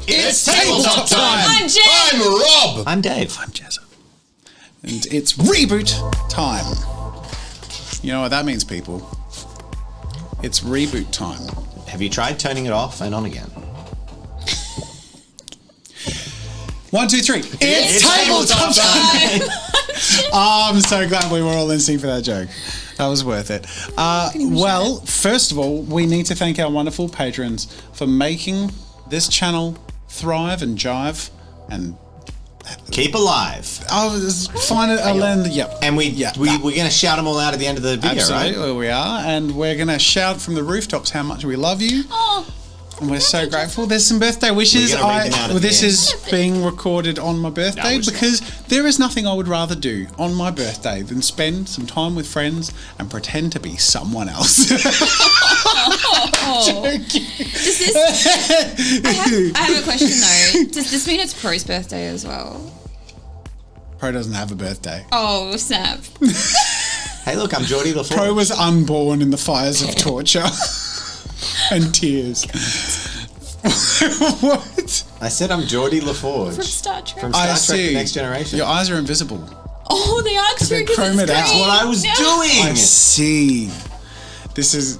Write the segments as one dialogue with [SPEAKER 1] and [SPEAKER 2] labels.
[SPEAKER 1] It's tabletop time!
[SPEAKER 2] I'm Jen!
[SPEAKER 1] I'm Rob!
[SPEAKER 3] I'm Dave.
[SPEAKER 4] I'm Jezza. And it's reboot time. You know what that means, people? It's reboot time.
[SPEAKER 3] Have you tried turning it off and on again?
[SPEAKER 4] 1, 2, 3. It's tabletop time! Oh, I'm so glad we were all in sync for that joke. That was worth it. Well, first of all, we need to thank our wonderful patrons for making this channel thrive and jive and
[SPEAKER 3] keep alive.
[SPEAKER 4] Find it. Yep.
[SPEAKER 3] And we're going to shout them all out at the end of the video,
[SPEAKER 4] Absolutely,
[SPEAKER 3] right?
[SPEAKER 4] we are. And we're going to shout from the rooftops how much we love you.
[SPEAKER 2] Oh.
[SPEAKER 4] And we're so grateful. There's some birthday wishes.
[SPEAKER 3] We're gonna read them out at
[SPEAKER 4] This
[SPEAKER 3] the
[SPEAKER 4] is being recorded on my birthday
[SPEAKER 3] it's
[SPEAKER 4] because there is nothing I would rather do on my birthday than spend some time with friends and pretend to be someone else.
[SPEAKER 2] Does this? I have a question though. Does this mean it's Pro's birthday as well?
[SPEAKER 4] Pro doesn't have a birthday.
[SPEAKER 2] Oh snap!
[SPEAKER 3] Hey, look, I'm Geordie LaForge.
[SPEAKER 4] Pro was unborn in the fires of torture and tears. What?
[SPEAKER 3] I said I'm Geordie LaForge.
[SPEAKER 2] From Star Trek.
[SPEAKER 3] From Star
[SPEAKER 4] I
[SPEAKER 3] Trek
[SPEAKER 4] see.
[SPEAKER 3] The Next Generation.
[SPEAKER 4] Your eyes are invisible.
[SPEAKER 2] Oh, they are true
[SPEAKER 4] they're
[SPEAKER 2] because
[SPEAKER 4] chromed
[SPEAKER 2] it's
[SPEAKER 4] out.
[SPEAKER 3] That's what I was doing.
[SPEAKER 4] I see. This is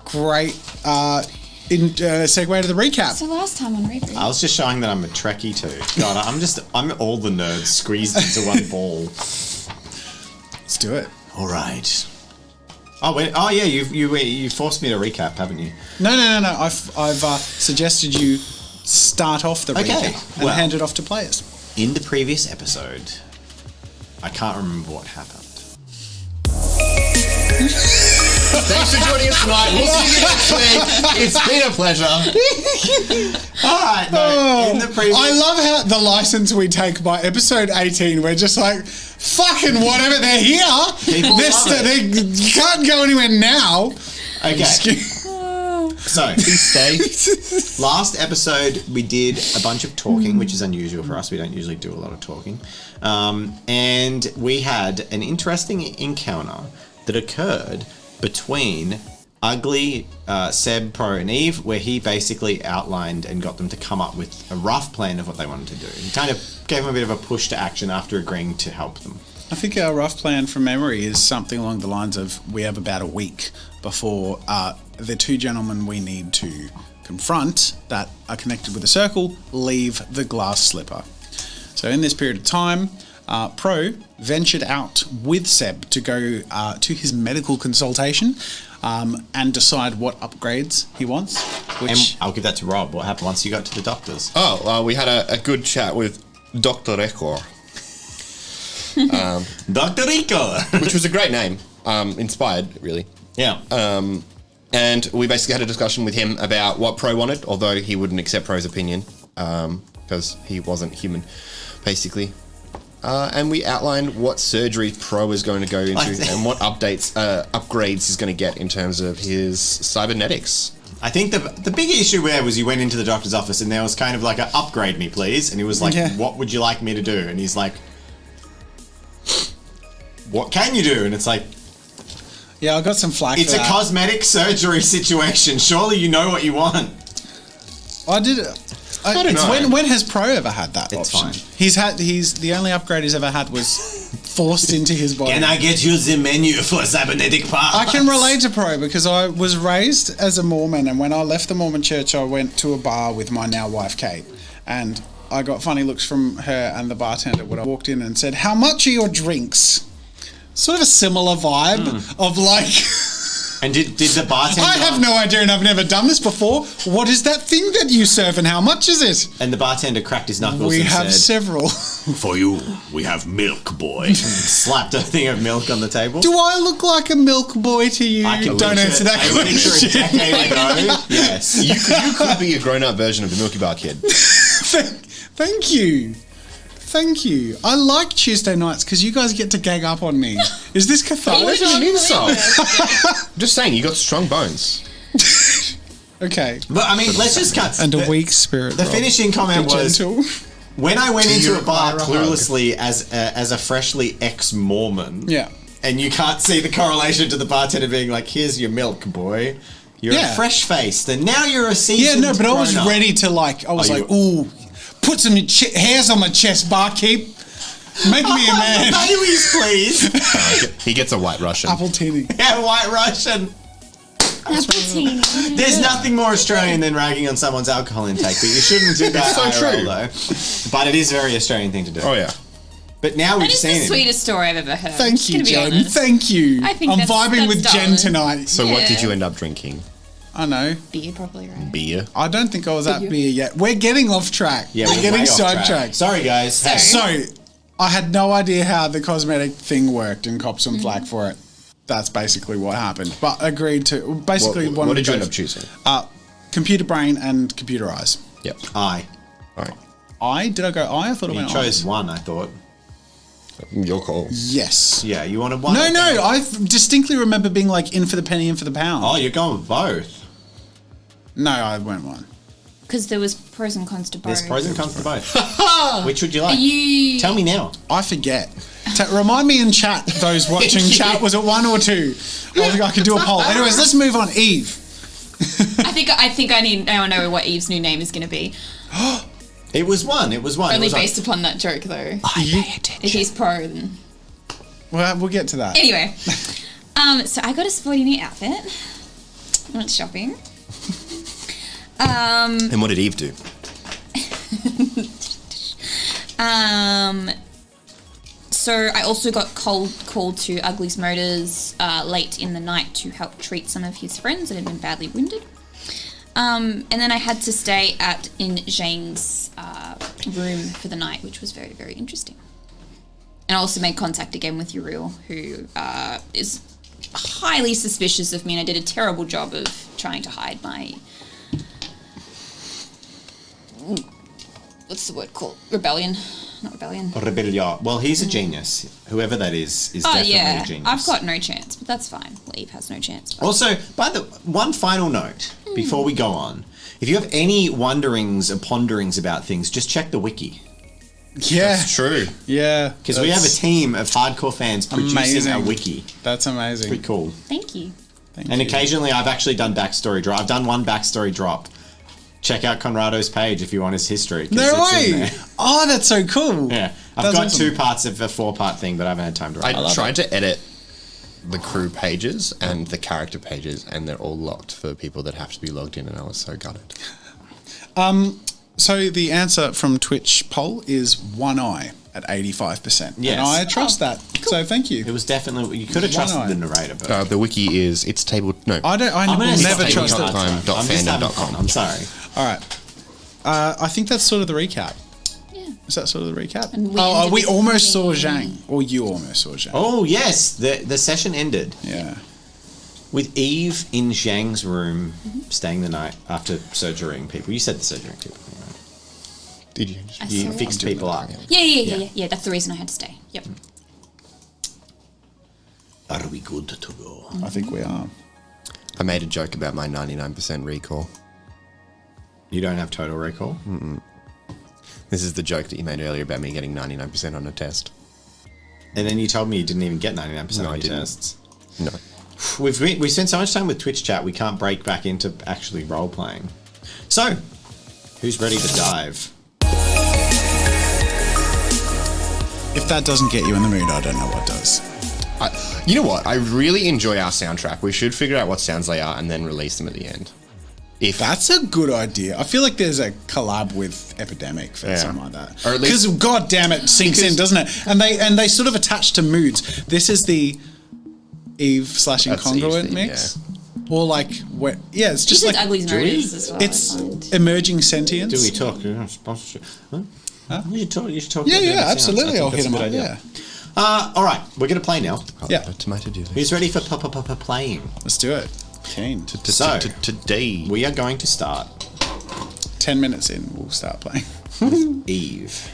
[SPEAKER 4] great. Segue to the recap.
[SPEAKER 2] So last time on Reboot.
[SPEAKER 3] I was just showing that I'm a Trekkie too. God, I'm all the nerds squeezed into one ball.
[SPEAKER 4] Let's do it.
[SPEAKER 3] All right. Oh yeah, you forced me to recap, haven't you?
[SPEAKER 4] No. I've suggested you start off the recap and hand it off to players.
[SPEAKER 3] In the previous episode, I can't remember what happened.
[SPEAKER 1] Thanks for joining us tonight. We'll see you next week. It's been a pleasure.
[SPEAKER 3] All right. In the previous,
[SPEAKER 4] I love how the license we take by episode 18, we're just like, fucking whatever, they're here.
[SPEAKER 3] People love it.
[SPEAKER 4] You can't go anywhere now.
[SPEAKER 3] Okay. So,
[SPEAKER 1] Stay.
[SPEAKER 3] last episode we did a bunch of talking, which is unusual for us. We don't usually do a lot of talking. And we had an interesting encounter that occurred between Ugly, Seb, Pro, and Eve, where he basically outlined and got them to come up with a rough plan of what they wanted to do. He kind of gave them a bit of a push to action after agreeing to help them.
[SPEAKER 4] I think our rough plan from memory is something along the lines of we have about a week before the two gentlemen we need to confront that are connected with a circle leave the glass slipper. So in this period of time, Pro ventured out with Seb to go to his medical consultation and decide what upgrades he wants.
[SPEAKER 3] And I'll give that to Rob. What happened once you got to the doctors?
[SPEAKER 1] We had a good chat with Dr. Rekor.
[SPEAKER 3] Dr. Rico!
[SPEAKER 1] Which was a great name. Inspired, really.
[SPEAKER 3] Yeah.
[SPEAKER 1] And we basically had a discussion with him about what Pro wanted, although he wouldn't accept Pro's opinion because he wasn't human, basically. And we outlined what surgery Pro is going to go into and what upgrades he's going to get in terms of his cybernetics.
[SPEAKER 3] I think the big issue there was you went into the doctor's office and there was kind of like a upgrade me please, and he was like, what would you like me to do? And he's like, what can you do? And it's like,
[SPEAKER 4] yeah, I got some flack
[SPEAKER 3] it's
[SPEAKER 4] for
[SPEAKER 3] a
[SPEAKER 4] that.
[SPEAKER 3] cosmetic surgery situation. Surely you know what you want.
[SPEAKER 4] I did it.
[SPEAKER 1] I don't know.
[SPEAKER 4] When has Pro ever had that
[SPEAKER 3] It's
[SPEAKER 4] option?
[SPEAKER 3] fine.
[SPEAKER 4] He's the only upgrade he's ever had was forced into his body.
[SPEAKER 3] Can I get you the menu for cybernetic parts?
[SPEAKER 4] I can relate to Pro because I was raised as a Mormon, and when I left the Mormon church, I went to a bar with my now wife Kate, and I got funny looks from her and the bartender when I walked in and said, "How much are your drinks?" Sort of a similar vibe of like.
[SPEAKER 3] And did the bartender...
[SPEAKER 4] I have no idea and I've never done this before. What is that thing that you serve and how much is it?
[SPEAKER 3] And the bartender cracked his knuckles
[SPEAKER 4] We
[SPEAKER 3] and
[SPEAKER 4] have
[SPEAKER 3] said,
[SPEAKER 4] several.
[SPEAKER 3] for you, we have milk, boy. Slapped a thing of milk on the table.
[SPEAKER 4] Do I look like a milk boy to you? Don't answer that question.
[SPEAKER 3] A decade ago, yes.
[SPEAKER 1] You could be a grown-up version of the Milky Bar Kid.
[SPEAKER 4] Thank you. Thank you. I like Tuesday nights because you guys get to gang up on me. Is this cathartic?
[SPEAKER 1] What do you mean so? I'm just saying, you got strong bones.
[SPEAKER 4] Okay.
[SPEAKER 3] But I mean, let's just cut.
[SPEAKER 4] And a weak spirit.
[SPEAKER 3] The
[SPEAKER 4] Rob.
[SPEAKER 3] finishing comment
[SPEAKER 4] Be
[SPEAKER 3] was,
[SPEAKER 4] gentle.
[SPEAKER 3] when I went into a bar
[SPEAKER 1] fire a
[SPEAKER 3] cluelessly as a freshly ex-Mormon,
[SPEAKER 4] Yeah.
[SPEAKER 3] and you can't see the correlation to the bartender being like, here's your milk, boy. You're
[SPEAKER 4] Yeah.
[SPEAKER 3] a fresh faced, and now you're a seasoned
[SPEAKER 4] Yeah, no, but I was
[SPEAKER 3] grown-up.
[SPEAKER 4] ready to ooh, put some hairs on my chest, barkeep. Make me a man.
[SPEAKER 3] Baileys, please.
[SPEAKER 1] He gets a White Russian.
[SPEAKER 4] Apple teeny.
[SPEAKER 3] Yeah, White Russian.
[SPEAKER 2] Appletini.
[SPEAKER 3] There's nothing more Australian than ragging on someone's alcohol intake, but you shouldn't do that
[SPEAKER 1] so
[SPEAKER 3] IRL,
[SPEAKER 1] true.
[SPEAKER 3] though. But it is a very Australian thing to do.
[SPEAKER 1] Oh, yeah.
[SPEAKER 3] But now we've
[SPEAKER 2] That is
[SPEAKER 3] seen
[SPEAKER 2] the
[SPEAKER 3] it.
[SPEAKER 2] sweetest story I've ever heard.
[SPEAKER 4] Thank you,
[SPEAKER 2] Gonna be
[SPEAKER 4] Jen.
[SPEAKER 2] honest.
[SPEAKER 4] Thank you.
[SPEAKER 2] I think
[SPEAKER 4] I'm
[SPEAKER 2] that's
[SPEAKER 4] vibing with Jen
[SPEAKER 2] darling.
[SPEAKER 4] tonight.
[SPEAKER 1] So what did
[SPEAKER 2] Yeah.
[SPEAKER 1] you end up drinking?
[SPEAKER 4] I know.
[SPEAKER 2] Beer, probably, right?
[SPEAKER 1] Beer?
[SPEAKER 4] I don't think I was at beer yet. We're getting off track.
[SPEAKER 3] Yeah,
[SPEAKER 4] we're getting
[SPEAKER 3] way off track.
[SPEAKER 4] sidetracked.
[SPEAKER 3] Sorry, guys. Hey.
[SPEAKER 4] So, I had no idea how the cosmetic thing worked and copped some flack for it. That's basically what happened. But agreed to. Basically,
[SPEAKER 1] What did you end up choosing?
[SPEAKER 4] Computer brain and computer eyes.
[SPEAKER 1] Yep.
[SPEAKER 3] I.
[SPEAKER 1] All right.
[SPEAKER 4] Did I go I? I thought it
[SPEAKER 3] You
[SPEAKER 4] went
[SPEAKER 3] chose
[SPEAKER 4] I.
[SPEAKER 3] one, I thought.
[SPEAKER 1] Your call.
[SPEAKER 4] Yes.
[SPEAKER 3] Yeah, you wanted one?
[SPEAKER 4] No,
[SPEAKER 3] Okay.
[SPEAKER 4] no. I distinctly remember being like in for the penny, in for the pound.
[SPEAKER 3] Oh, you're going with both.
[SPEAKER 4] No, I went one.
[SPEAKER 2] Because there was pros and cons to both.
[SPEAKER 3] There's pros and cons to both. Which would you like?
[SPEAKER 2] You...
[SPEAKER 3] Tell me now.
[SPEAKER 4] I forget. Remind me in chat, those watching chat, was it 1 or 2? I think I could do a poll. Anyways, let's move on. Eve.
[SPEAKER 2] I think I now know what Eve's new name is going to be.
[SPEAKER 3] It was one. It was one.
[SPEAKER 2] Only
[SPEAKER 3] it was
[SPEAKER 2] based upon that joke, though.
[SPEAKER 4] You-
[SPEAKER 2] If he's pro, then...
[SPEAKER 4] well, we'll get to that.
[SPEAKER 2] Anyway. So I got a sporty new outfit. I went shopping.
[SPEAKER 1] And what did Eve do?
[SPEAKER 2] So I also got called to Ugly's Motors late in the night to help treat some of his friends that had been badly wounded. And then I had to stay in Zhang's room for the night, which was very, very interesting. And I also made contact again with Uriel, who is highly suspicious of me, and I did a terrible job of trying to hide my... What's the word called? Rebellion. Not rebellion.
[SPEAKER 3] Rebellion. Well, he's a genius. Whoever that is definitely a genius.
[SPEAKER 2] I've got no chance, but that's fine. Well, Eve has no chance. But
[SPEAKER 3] Also, one final note before we go on. If you have any wonderings or ponderings about things, just check the wiki.
[SPEAKER 4] Yeah.
[SPEAKER 1] It's true.
[SPEAKER 4] Yeah.
[SPEAKER 3] Because we have a
[SPEAKER 4] that's
[SPEAKER 3] team of hardcore fans producing
[SPEAKER 4] amazing.
[SPEAKER 3] a wiki.
[SPEAKER 4] That's amazing.
[SPEAKER 3] Pretty cool.
[SPEAKER 2] thank you.
[SPEAKER 4] Thank
[SPEAKER 3] And
[SPEAKER 4] you.
[SPEAKER 3] occasionally I've actually done backstory drop. I've done one backstory drop. Check out Conrado's page if you want his history. 'cause
[SPEAKER 4] No
[SPEAKER 3] it's in
[SPEAKER 4] way.
[SPEAKER 3] there.
[SPEAKER 4] Oh, that's so cool.
[SPEAKER 3] Yeah. I've
[SPEAKER 4] That's
[SPEAKER 3] got
[SPEAKER 4] awesome.
[SPEAKER 3] 2 parts of a 4-part thing, but I haven't had time to write.
[SPEAKER 1] I tried to edit the crew pages and the character pages, and they're all locked for people that have to be logged in, and I was so gutted.
[SPEAKER 4] So the answer from Twitch poll is one eye at 85%.
[SPEAKER 3] Yes.
[SPEAKER 4] And I trust that. So thank you.
[SPEAKER 3] It was definitely, you could have
[SPEAKER 4] Why
[SPEAKER 3] trusted
[SPEAKER 4] not?
[SPEAKER 3] the narrator, but
[SPEAKER 1] The wiki is
[SPEAKER 4] I'm gonna
[SPEAKER 3] I'm
[SPEAKER 4] never
[SPEAKER 3] just
[SPEAKER 4] trust
[SPEAKER 3] having
[SPEAKER 4] it.
[SPEAKER 3] a hard time. I'm just having fun. I'm sorry.
[SPEAKER 4] All right. I think that's sort of the recap.
[SPEAKER 2] Yeah.
[SPEAKER 4] Is that sort of the recap?
[SPEAKER 2] And we
[SPEAKER 4] we
[SPEAKER 2] ended with
[SPEAKER 4] almost saw
[SPEAKER 2] me.
[SPEAKER 4] Zhang. Or you almost saw Zhang.
[SPEAKER 3] Oh, yes. The session ended
[SPEAKER 4] Yeah.
[SPEAKER 3] with Eve in Zhang's room staying the night after surgerying people. You said the surgerying people. Right?
[SPEAKER 1] Did you?
[SPEAKER 2] I
[SPEAKER 3] You
[SPEAKER 2] saw
[SPEAKER 3] fixed
[SPEAKER 2] it.
[SPEAKER 3] people up.
[SPEAKER 2] Yeah. That's the reason I had to stay. Yep.
[SPEAKER 3] Are we good to go?
[SPEAKER 4] I think we are.
[SPEAKER 1] I made a joke about my 99% recall.
[SPEAKER 3] You don't have total recall?
[SPEAKER 1] This is the joke that you made earlier about me getting 99% on a test.
[SPEAKER 3] And then you told me you didn't even get 99%
[SPEAKER 1] No,
[SPEAKER 3] on
[SPEAKER 1] I
[SPEAKER 3] your
[SPEAKER 1] didn't.
[SPEAKER 3] tests.
[SPEAKER 1] No.
[SPEAKER 3] We spent so much time with Twitch chat, we can't break back into actually role playing. So, who's ready to dive?
[SPEAKER 4] If that doesn't get you in the mood, I don't know what does.
[SPEAKER 1] You know what? I really enjoy our soundtrack. We should figure out what sounds they are and then release them at the end. If
[SPEAKER 4] That's a good idea. I feel like there's a collab with Epidemic for
[SPEAKER 1] Yeah.
[SPEAKER 4] something like that.
[SPEAKER 1] Or at least-
[SPEAKER 4] Because god damn it sinks in, doesn't it? And they sort of attach to moods. This is the Eve /
[SPEAKER 1] That's
[SPEAKER 4] incongruent
[SPEAKER 1] Eve's theme,
[SPEAKER 4] mix. Or like it's
[SPEAKER 2] You
[SPEAKER 4] just
[SPEAKER 2] said
[SPEAKER 4] like
[SPEAKER 2] Ugly's
[SPEAKER 3] do we?
[SPEAKER 2] Motors as well.
[SPEAKER 4] it's
[SPEAKER 2] I find.
[SPEAKER 4] emerging sentience.
[SPEAKER 3] Do we talk? Sponsorship? Huh? You should talk. You should talk.
[SPEAKER 4] Yeah,
[SPEAKER 3] about
[SPEAKER 4] yeah,
[SPEAKER 3] the sounds. I
[SPEAKER 4] absolutely.
[SPEAKER 3] think
[SPEAKER 4] I'll
[SPEAKER 3] that's
[SPEAKER 4] hit
[SPEAKER 3] a
[SPEAKER 4] him
[SPEAKER 3] good
[SPEAKER 4] up.
[SPEAKER 3] idea.
[SPEAKER 4] Yeah.
[SPEAKER 3] All right, we're gonna play now.
[SPEAKER 4] Yeah.
[SPEAKER 1] Tomato doodle.
[SPEAKER 3] Who's ready for playing?
[SPEAKER 4] Let's do it. Keen.
[SPEAKER 3] So-
[SPEAKER 1] Today.
[SPEAKER 3] We are going to start
[SPEAKER 4] 10 minutes in, we'll start playing.
[SPEAKER 3] Eve.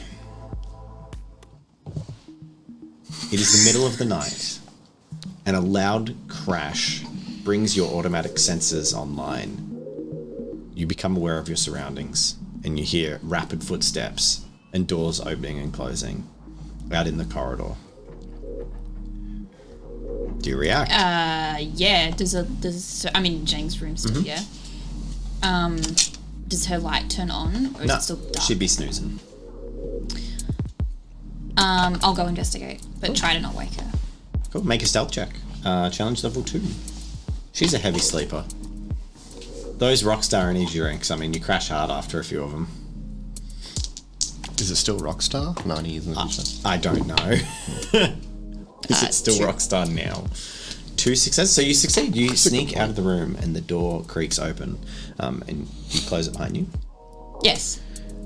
[SPEAKER 3] It is the middle of the night, and a loud crash brings your automatic sensors online. You become aware of your surroundings, and you hear rapid footsteps and doors opening and closing out in the corridor. Do you react?
[SPEAKER 2] Yeah. Zhang's room still, yeah. Does her light turn on, or is it still dark?
[SPEAKER 3] She'd be snoozing.
[SPEAKER 2] I'll go investigate, but try to not wake her.
[SPEAKER 3] Cool. Make a stealth check. Challenge level 2. She's a heavy sleeper. Those Rockstar energy drinks, I mean, you crash hard after a few of them.
[SPEAKER 1] Is it still Rockstar? 90 isn't it?
[SPEAKER 3] I don't know. Is it still
[SPEAKER 2] 2.
[SPEAKER 3] Rockstar now? 2 successes. So you succeed. You sneak out of the room and the door creaks open, and you close it behind you.
[SPEAKER 2] Yes.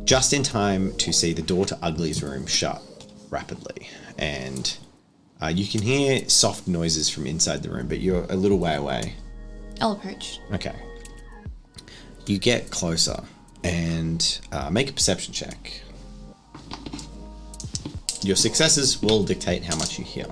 [SPEAKER 3] Just in time to see the door to Ugly's room shut rapidly. And you can hear soft noises from inside the room, but you're a little way away.
[SPEAKER 2] I'll approach.
[SPEAKER 3] Okay. You get closer and make a perception check. Your successes will dictate how much you hear.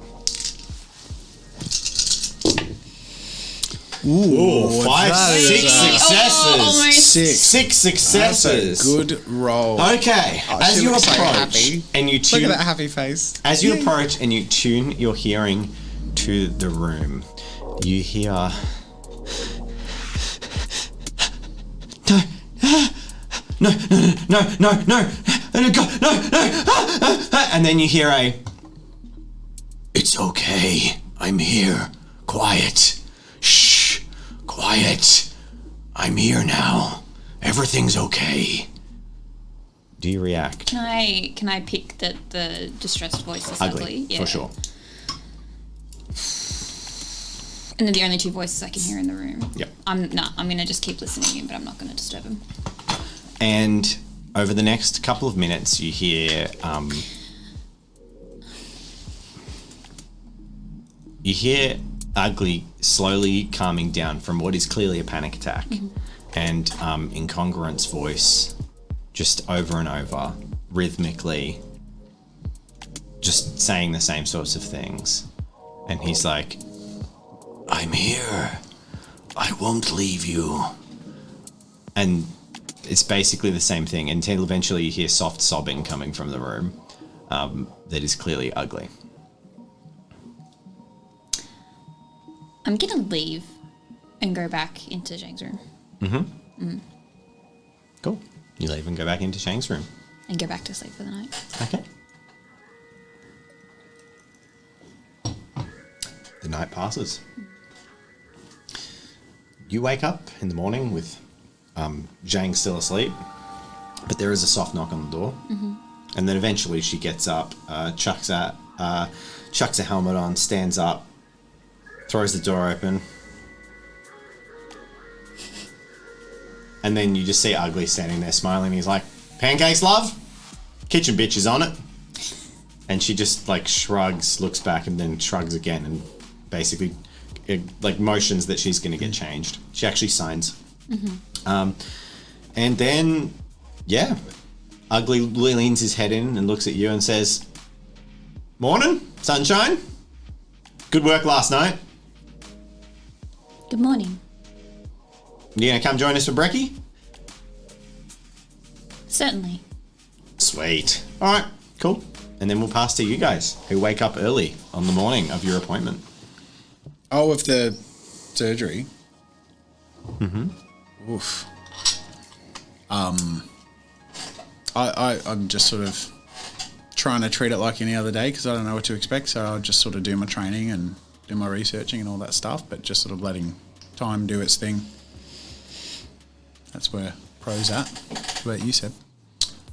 [SPEAKER 4] Ooh,
[SPEAKER 3] 5, 6 successes.
[SPEAKER 2] almost.
[SPEAKER 3] 6 successes.
[SPEAKER 4] That's a good roll.
[SPEAKER 3] Okay. As
[SPEAKER 4] she
[SPEAKER 3] you
[SPEAKER 4] looks so
[SPEAKER 3] approach
[SPEAKER 4] happy.
[SPEAKER 3] and you tune,
[SPEAKER 4] Look at that happy face.
[SPEAKER 3] as you approach and you tune your hearing to the room, you hear no, and then you hear a, "It's okay, I'm here, quiet, shh, quiet, I'm here now, everything's okay." Do you react?
[SPEAKER 2] Can I pick that the distressed voice is
[SPEAKER 3] Ugly,
[SPEAKER 2] Yeah.
[SPEAKER 3] for sure.
[SPEAKER 2] And they're the only 2 voices I can hear in the room.
[SPEAKER 3] Yep.
[SPEAKER 2] I'm gonna just keep listening in, but I'm not gonna disturb him.
[SPEAKER 3] And over the next couple of minutes, you hear Ugly slowly calming down from what is clearly a panic attack, and Incongruent's voice just over and over, rhythmically, just saying the same sorts of things. And he's like, "I'm here. I won't leave you." And it's basically the same thing until eventually you hear soft sobbing coming from the room that is clearly Ugly.
[SPEAKER 2] I'm gonna leave and go back into Zhang's room
[SPEAKER 3] Cool. You leave and go back into Shang's room.
[SPEAKER 2] and go back to sleep for the night.
[SPEAKER 3] Okay. The night passes. You wake up in the morning with Zhang still asleep, but there is a soft knock on the door. And then eventually she gets up, chucks a helmet on, stands up, throws the door open. And then you just see Ugly standing there smiling. He's like, "Pancakes, love? Kitchen bitch is on it." And she just like shrugs, looks back, and then shrugs again, and basically like motions that she's going to get changed. She actually signs. And then, yeah, Ugly leans his head in and looks at you and says, "Morning, sunshine. Good work last night.
[SPEAKER 2] Good morning.
[SPEAKER 3] You gonna come join us for brekkie?"
[SPEAKER 2] Certainly.
[SPEAKER 3] Sweet. All right, cool. And then we'll pass to you guys, who wake up early on the morning of your appointment.
[SPEAKER 4] Oh, with the surgery. Oof. I'm just sort of trying to treat it like any other day because I don't know what to expect. So I'll just sort of do my training and do my researching and all that stuff, but just sort of letting time do its thing. That's where pro's at. What you said.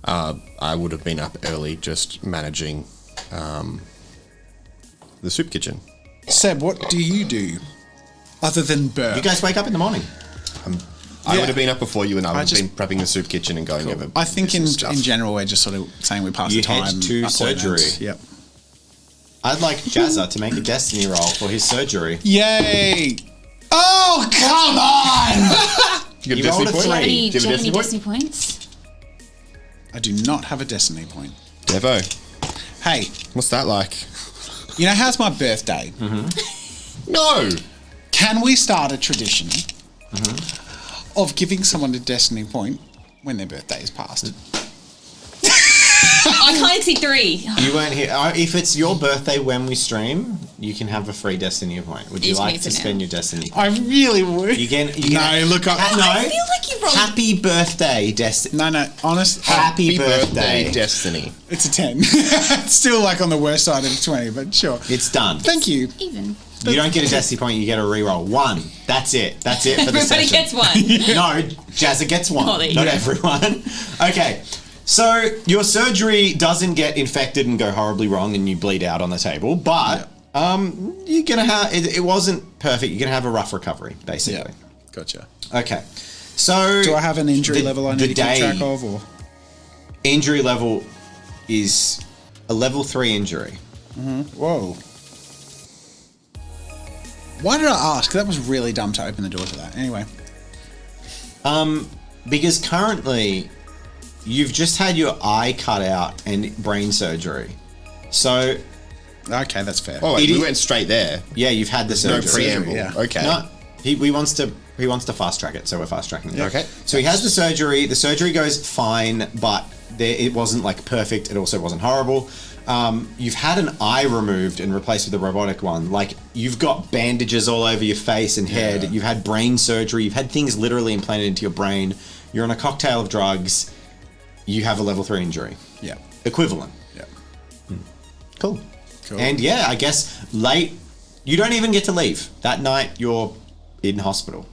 [SPEAKER 1] I would have been up early just managing the soup kitchen.
[SPEAKER 4] Seb, what do you do other than burp?
[SPEAKER 3] You guys wake up in the morning.
[SPEAKER 1] I
[SPEAKER 4] Yeah.
[SPEAKER 1] would have been up before you, and I would have
[SPEAKER 4] just-
[SPEAKER 1] been prepping the soup kitchen and going over.
[SPEAKER 4] I think in
[SPEAKER 1] business stuff.
[SPEAKER 4] general we're just sort of saying we pass
[SPEAKER 3] You
[SPEAKER 4] the time.
[SPEAKER 3] head to
[SPEAKER 4] appointments.
[SPEAKER 3] surgery.
[SPEAKER 4] Yep.
[SPEAKER 3] I'd like Jazza to make a destiny roll for his surgery.
[SPEAKER 4] Yay! Oh, come on!
[SPEAKER 1] You
[SPEAKER 3] You
[SPEAKER 1] got a
[SPEAKER 3] rolled
[SPEAKER 1] destiny
[SPEAKER 3] a
[SPEAKER 1] point?
[SPEAKER 3] three.
[SPEAKER 2] Do you have any
[SPEAKER 1] point?
[SPEAKER 2] destiny points?
[SPEAKER 4] I do not have a destiny point.
[SPEAKER 1] Devo,
[SPEAKER 4] Hey,
[SPEAKER 1] what's that like?
[SPEAKER 4] you know how's my birthday?
[SPEAKER 1] No.
[SPEAKER 4] Can we start a tradition of giving someone a destiny point when their birthday is passed?
[SPEAKER 2] I can't exceed 3.
[SPEAKER 3] You weren't here. If it's your birthday when we stream, you can have a free Destiny point. Would you
[SPEAKER 2] It's
[SPEAKER 3] like
[SPEAKER 2] me
[SPEAKER 3] to
[SPEAKER 2] for
[SPEAKER 3] spend
[SPEAKER 2] now.
[SPEAKER 3] your Destiny point?
[SPEAKER 4] I really would.
[SPEAKER 3] You can.
[SPEAKER 4] No, look,
[SPEAKER 3] no.
[SPEAKER 2] I feel like you rolled.
[SPEAKER 3] Happy birthday, Destiny.
[SPEAKER 4] No, honest.
[SPEAKER 3] Happy birthday.
[SPEAKER 1] Destiny.
[SPEAKER 4] It's a 10. It's still like on the worst side of 20, but sure.
[SPEAKER 3] It's done.
[SPEAKER 4] Thank you.
[SPEAKER 2] Even.
[SPEAKER 3] You don't get a Destiny point. You get a reroll. 1. That's it. That's it for the
[SPEAKER 2] Everybody
[SPEAKER 3] session.
[SPEAKER 2] gets 1.
[SPEAKER 3] No, Jazza gets 1.
[SPEAKER 2] Oh, there you
[SPEAKER 3] Not
[SPEAKER 2] go.
[SPEAKER 3] everyone. Okay. So your surgery doesn't get infected and go horribly wrong and you bleed out on the table, but you're gonna have it wasn't perfect. You're gonna have a rough recovery, basically.
[SPEAKER 4] Gotcha.
[SPEAKER 3] Okay. So
[SPEAKER 4] Do I have an injury level I need to keep
[SPEAKER 3] day-
[SPEAKER 4] track of? Or?
[SPEAKER 3] Injury level is a level 3 injury.
[SPEAKER 4] Whoa. Why did I ask? That was really dumb to open the door to that. Anyway.
[SPEAKER 3] Because currently you've just had your eye cut out and brain surgery. So
[SPEAKER 4] Okay, that's fair.
[SPEAKER 1] Oh, wait,
[SPEAKER 3] It
[SPEAKER 1] we
[SPEAKER 3] is-
[SPEAKER 1] went straight there.
[SPEAKER 3] yeah, you've had the
[SPEAKER 1] No
[SPEAKER 3] surgery.
[SPEAKER 1] preamble.
[SPEAKER 4] yeah.
[SPEAKER 1] Okay.
[SPEAKER 3] No, he wants to fast track it, so we're fast tracking it.
[SPEAKER 1] Okay.
[SPEAKER 3] So he has the surgery. The surgery goes fine, but it wasn't like perfect. It also wasn't horrible. You've had an eye removed and replaced with a robotic one. Like you've got bandages all over your face and head.
[SPEAKER 4] Yeah.
[SPEAKER 3] You've had brain surgery. You've had things literally implanted into your brain. You're on a cocktail of drugs. You have a level 3 injury.
[SPEAKER 4] Yeah.
[SPEAKER 3] Equivalent.
[SPEAKER 4] Yeah.
[SPEAKER 3] Cool.
[SPEAKER 4] Cool.
[SPEAKER 3] And yeah, I guess late. You don't even get to leave that night. You're in hospital,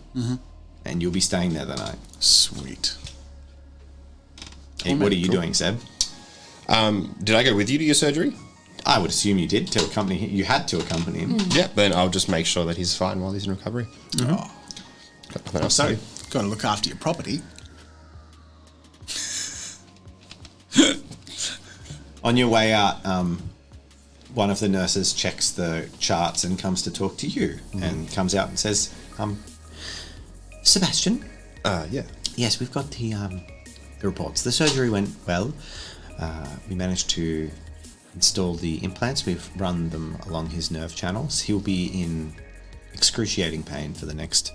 [SPEAKER 3] and you'll be staying there the night.
[SPEAKER 4] Sweet.
[SPEAKER 3] Hey, what are you doing, Seb?
[SPEAKER 1] Did I go with you to your surgery?
[SPEAKER 3] I would assume you did to accompany him. You had to accompany him.
[SPEAKER 1] Yeah. Then I'll just make sure that he's fine while he's in recovery.
[SPEAKER 4] Oh,
[SPEAKER 1] Got nothing else
[SPEAKER 3] So,
[SPEAKER 1] to do.
[SPEAKER 4] got to look after your property.
[SPEAKER 3] on your way out, one of the nurses checks the charts and comes to talk to you, and comes out and says, "Sebastian,
[SPEAKER 1] Yeah.
[SPEAKER 3] yes, we've got the reports. The surgery went well. We managed to install the implants. We've run them along his nerve channels. He'll be in excruciating pain for the next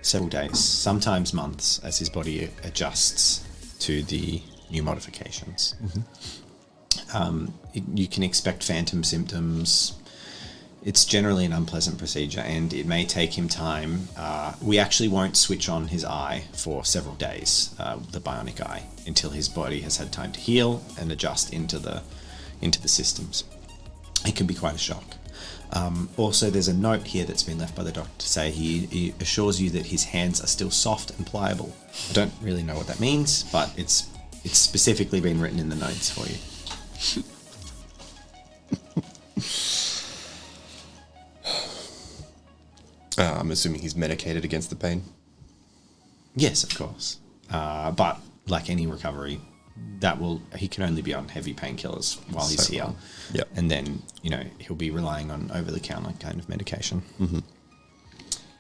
[SPEAKER 3] several days, sometimes months, as his body adjusts to the new modifications. You can expect phantom symptoms. It's generally an unpleasant procedure, and it may take him time. We actually won't switch on his eye for several days, the bionic eye, until his body has had time to heal and adjust into the systems. It can be quite a shock. Also, there's a note here that's been left by the doctor to say he assures you that his hands are still soft and pliable. I don't really know what that means, but it's specifically been written in the notes for you.
[SPEAKER 1] I'm assuming he's medicated against the pain.
[SPEAKER 3] Yes, of course. But like any recovery, he can only be on heavy painkillers while he's
[SPEAKER 1] So
[SPEAKER 3] here.
[SPEAKER 1] long. Yep.
[SPEAKER 3] And then, he'll be relying on over-the-counter kind of medication.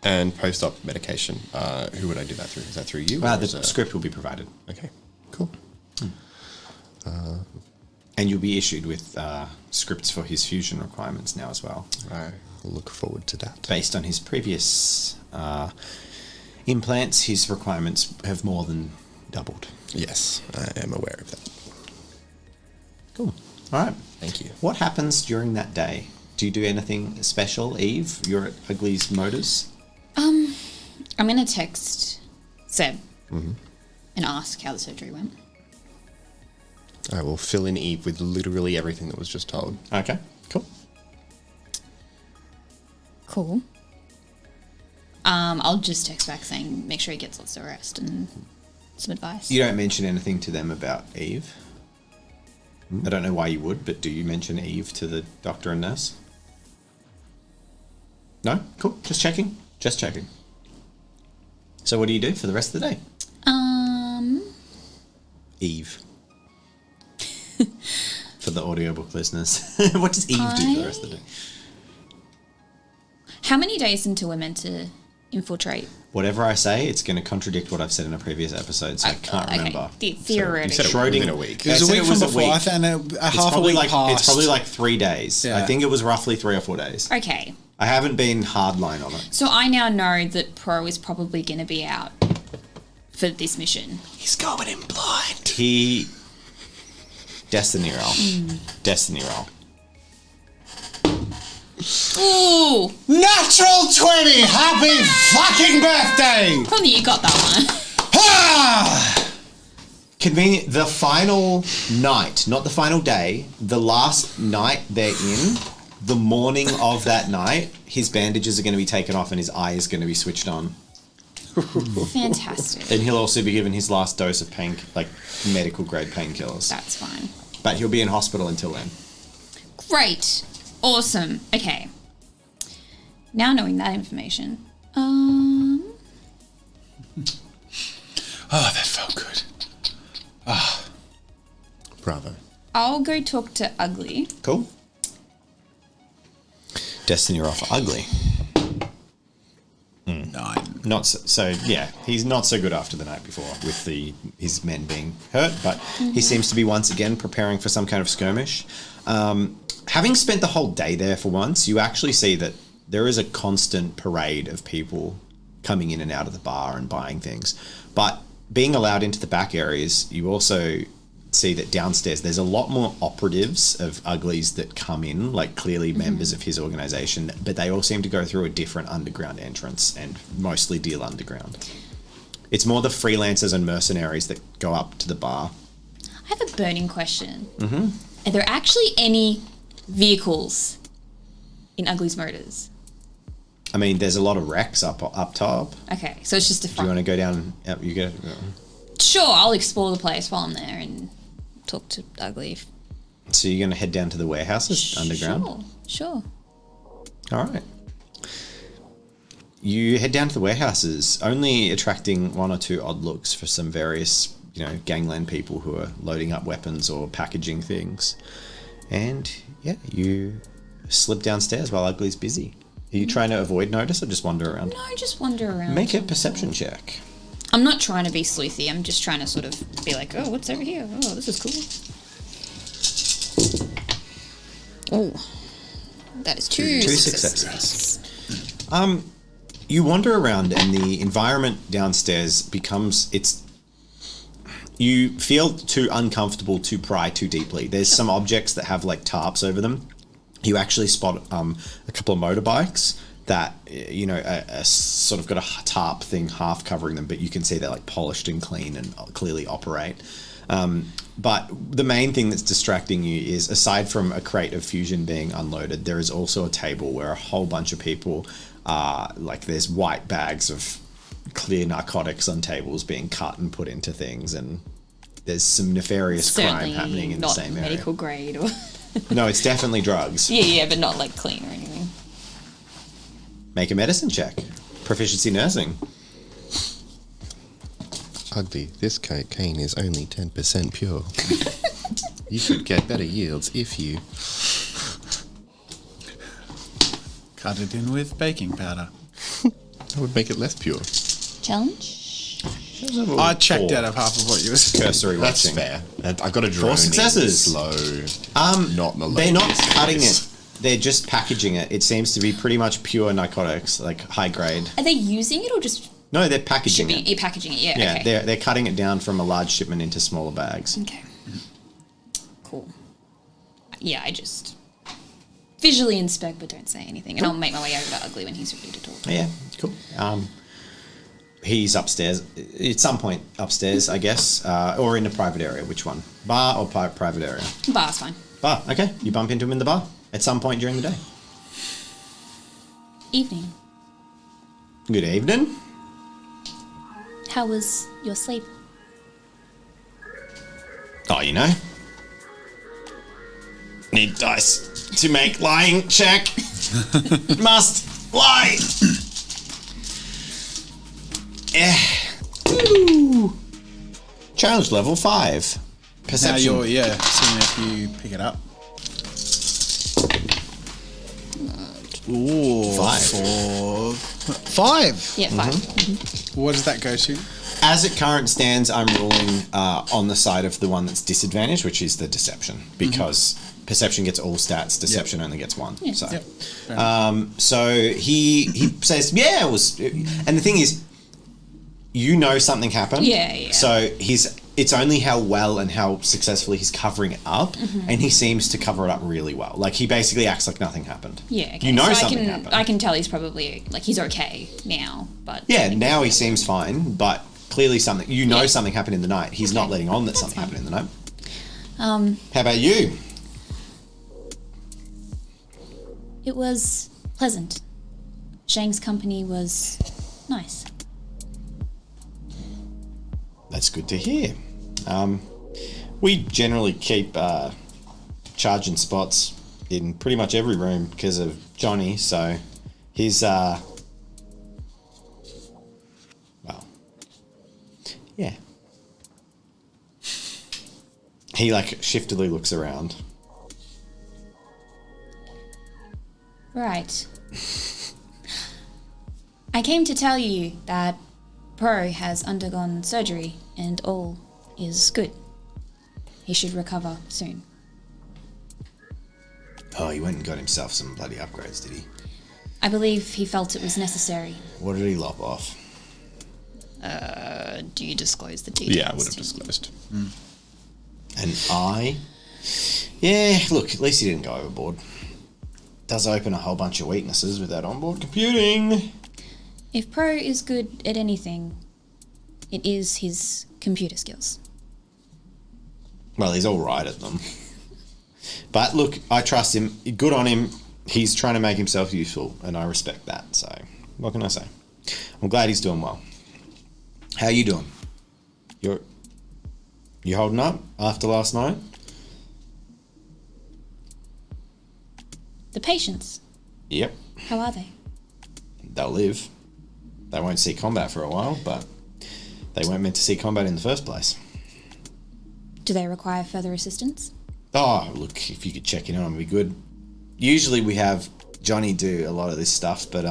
[SPEAKER 1] And post-op medication. Who would I do that through? Is that through you? or
[SPEAKER 3] The
[SPEAKER 1] is it-
[SPEAKER 3] script will be provided.
[SPEAKER 1] Okay. Cool.
[SPEAKER 3] And you'll be issued with scripts for his fusion requirements now as well.
[SPEAKER 1] I look forward to that.
[SPEAKER 3] Based on his previous implants, his requirements have more than doubled.
[SPEAKER 1] Yes, I am aware of that.
[SPEAKER 3] Cool. All right.
[SPEAKER 1] Thank you.
[SPEAKER 3] What happens during that day? Do you do anything special, Eve? You're at Ugly's Motors.
[SPEAKER 2] I'm going to text Seb and ask how the surgery went.
[SPEAKER 1] I will fill in Eve with literally everything that was just told.
[SPEAKER 3] Okay, cool.
[SPEAKER 2] Cool. I'll just text back saying make sure he gets lots of rest and some advice.
[SPEAKER 3] You don't mention anything to them about Eve? I don't know why you would, but do you mention Eve to the doctor and nurse? No? Cool. Just checking. Just checking. So what do you do for the rest of the day? Eve. For the audiobook listeners. What does Eve do for the rest of the day?
[SPEAKER 2] How many days until we're meant to infiltrate?
[SPEAKER 3] Whatever I say, it's going to contradict what I've said in a previous episode, so I can't remember.
[SPEAKER 2] Theoretically.
[SPEAKER 1] You said it
[SPEAKER 3] Schrodinger-
[SPEAKER 1] within a week.
[SPEAKER 4] It was
[SPEAKER 3] I
[SPEAKER 4] a
[SPEAKER 3] said
[SPEAKER 4] week
[SPEAKER 3] it
[SPEAKER 4] from
[SPEAKER 3] was a
[SPEAKER 4] before.
[SPEAKER 3] week.
[SPEAKER 4] I think
[SPEAKER 3] It's
[SPEAKER 4] half a
[SPEAKER 3] probably
[SPEAKER 4] week
[SPEAKER 3] like
[SPEAKER 4] passed.
[SPEAKER 3] it's probably like 3 days.
[SPEAKER 4] Yeah.
[SPEAKER 3] I think it was roughly 3 or 4 days.
[SPEAKER 2] Okay.
[SPEAKER 3] I haven't been hardline on it.
[SPEAKER 2] So I now know that Pro is probably going to be out for this mission.
[SPEAKER 1] He's going in blind.
[SPEAKER 3] He Destiny roll. Destiny roll.
[SPEAKER 2] Ooh,
[SPEAKER 3] Natural 20! Happy fucking birthday!
[SPEAKER 2] probably you got that one.
[SPEAKER 3] Ah! Convenient. The final night, not the final day, the last night they're in, the morning of that night, his bandages are going to be taken off and his eye is going to be switched on.
[SPEAKER 2] Fantastic.
[SPEAKER 3] And he'll also be given his last dose of medical grade painkillers.
[SPEAKER 2] That's fine.
[SPEAKER 3] But he'll be in hospital until then.
[SPEAKER 2] Great. Awesome. Okay. Now knowing that information.
[SPEAKER 4] Oh, that felt good.
[SPEAKER 1] Bravo.
[SPEAKER 2] I'll go talk to Ugly.
[SPEAKER 3] Cool. Destiny roll for Ugly.
[SPEAKER 4] 9.
[SPEAKER 3] Not so yeah, he's not so good after the night before with his men being hurt, but he seems to be once again preparing for some kind of skirmish. Having spent the whole day there for once, you actually see that there is a constant parade of people coming in and out of the bar and buying things. But being allowed into the back areas, you also see that downstairs there's a lot more operatives of Uglies that come in, like clearly members of his organization, but they all seem to go through a different underground entrance and mostly deal underground. It's more the freelancers and mercenaries that go up to the bar.
[SPEAKER 2] I have a burning question. Are there actually any vehicles in Ugly's Motors?
[SPEAKER 3] I mean, there's a lot of wrecks up top.
[SPEAKER 2] Okay, so it's just a
[SPEAKER 3] Do you
[SPEAKER 2] front.
[SPEAKER 3] want to go down? You go.
[SPEAKER 2] Sure, I'll explore the place while I'm there and talk to Ugly.
[SPEAKER 3] So you're going to head down to the warehouses underground?
[SPEAKER 2] Sure.
[SPEAKER 3] All right. You head down to the warehouses, only attracting one or two odd looks for some various, gangland people who are loading up weapons or packaging things. And yeah, you slip downstairs while Ugly's busy. Are you trying to avoid notice or just wander around?
[SPEAKER 2] No, just wander around.
[SPEAKER 3] Make a perception check.
[SPEAKER 2] I'm not trying to be sleuthy. I'm just trying to sort of be like, oh, what's over here? Oh, this is cool. Oh, that is two successes.
[SPEAKER 3] You wander around and the environment downstairs becomes, you feel too uncomfortable to pry too deeply. There's some objects that have like tarps over them. You actually spot a couple of motorbikes that, are sort of got a tarp thing half covering them, but you can see they're like polished and clean and clearly operate. But the main thing that's distracting you is, aside from a crate of fusion being unloaded, there is also a table where a whole bunch of people there's white bags of clear narcotics on tables being cut and put into things, and there's some nefarious crime happening in the same area.
[SPEAKER 2] Medical grade or...
[SPEAKER 3] No, it's definitely drugs.
[SPEAKER 2] Yeah, but not like clean or anything.
[SPEAKER 3] Make a medicine check. Proficiency nursing.
[SPEAKER 1] Ugly, this cocaine is only 10% pure. You could get better yields if you...
[SPEAKER 4] Cut it in with baking powder.
[SPEAKER 1] That would make it less pure.
[SPEAKER 2] Challenge?
[SPEAKER 4] I checked out of half of what you were saying.
[SPEAKER 3] Cursory
[SPEAKER 1] That's
[SPEAKER 3] watching.
[SPEAKER 1] fair. I got a drone.
[SPEAKER 3] 4 successes.
[SPEAKER 1] Slow. Not melodious.
[SPEAKER 3] They're not cutting it. They're just packaging it. It seems to be pretty much pure narcotics, like high grade.
[SPEAKER 2] Are they using it or just
[SPEAKER 3] No, they're packaging it.
[SPEAKER 2] packaging it? Yeah,
[SPEAKER 3] Yeah,
[SPEAKER 2] okay.
[SPEAKER 3] they're cutting it down from a large shipment into smaller bags.
[SPEAKER 2] Okay. Cool. Yeah, I just visually inspect but don't say anything. And I'll make my way over to Ugly when he's ready to talk.
[SPEAKER 3] Yeah, cool. He's upstairs. At some point upstairs, I guess, or in a private area. Which one? Bar or private area?
[SPEAKER 2] Bar's fine.
[SPEAKER 3] Bar. Okay, you bump into him in the bar at some point during the day.
[SPEAKER 2] Evening.
[SPEAKER 3] Good evening.
[SPEAKER 2] How was your sleep?
[SPEAKER 3] Oh, need dice to make lying check. Must lie. Ooh. Challenge level 5. Perception.
[SPEAKER 4] Now you're, seeing if you pick it up. Ooh,
[SPEAKER 3] 5.
[SPEAKER 4] 5.
[SPEAKER 2] Yeah, 5.
[SPEAKER 4] What does that go to?
[SPEAKER 3] As it current stands, I'm ruling on the side of the one that's disadvantaged, which is the deception, because perception gets all stats, deception only gets 1.
[SPEAKER 2] Yeah.
[SPEAKER 3] So,
[SPEAKER 4] Yep.
[SPEAKER 3] so he says, yeah, it was, and the thing is, something happened.
[SPEAKER 2] Yeah.
[SPEAKER 3] So his it's only how well and how successfully he's covering it up, and he seems to cover it up really well. Like, he basically acts like nothing happened.
[SPEAKER 2] Yeah, okay.
[SPEAKER 3] You know
[SPEAKER 2] so
[SPEAKER 3] something happened.
[SPEAKER 2] I can tell he's probably, like, he's okay now, but...
[SPEAKER 3] Yeah, now he seems fine, but clearly something... You know something happened in the night. He's not letting on that something happened in the night. How about you?
[SPEAKER 2] It was pleasant. Shang's company was nice.
[SPEAKER 3] That's good to hear. We generally keep charging spots in pretty much every room because of Johnny, so he's well, yeah. He like shiftily looks around.
[SPEAKER 2] Right. I came to tell you that Pro has undergone surgery and all is good. He should recover soon.
[SPEAKER 3] Oh, he went and got himself some bloody upgrades, did he?
[SPEAKER 2] I believe he felt it was necessary.
[SPEAKER 3] What did he lop off?
[SPEAKER 2] Do you disclose the details?
[SPEAKER 1] Yeah, I would have disclosed.
[SPEAKER 3] Yeah, look, at least he didn't go overboard. Does open a whole bunch of weaknesses with that onboard computing.
[SPEAKER 2] If Pro is good at anything, it is his computer skills.
[SPEAKER 3] Well, he's all right at them. But look, I trust him. Good on him. He's trying to make himself useful, and I respect that. So, what can I say? I'm glad he's doing well. How you doing? You holding up after last night?
[SPEAKER 2] The patients,
[SPEAKER 3] Yep.
[SPEAKER 2] how are they?
[SPEAKER 3] They'll live. They won't see combat for a while, but they weren't meant to see combat in the first place.
[SPEAKER 2] Do they require further assistance?
[SPEAKER 3] Oh, look, if you could check in on them, it'd be good. Usually we have Johnny do a lot of this stuff, but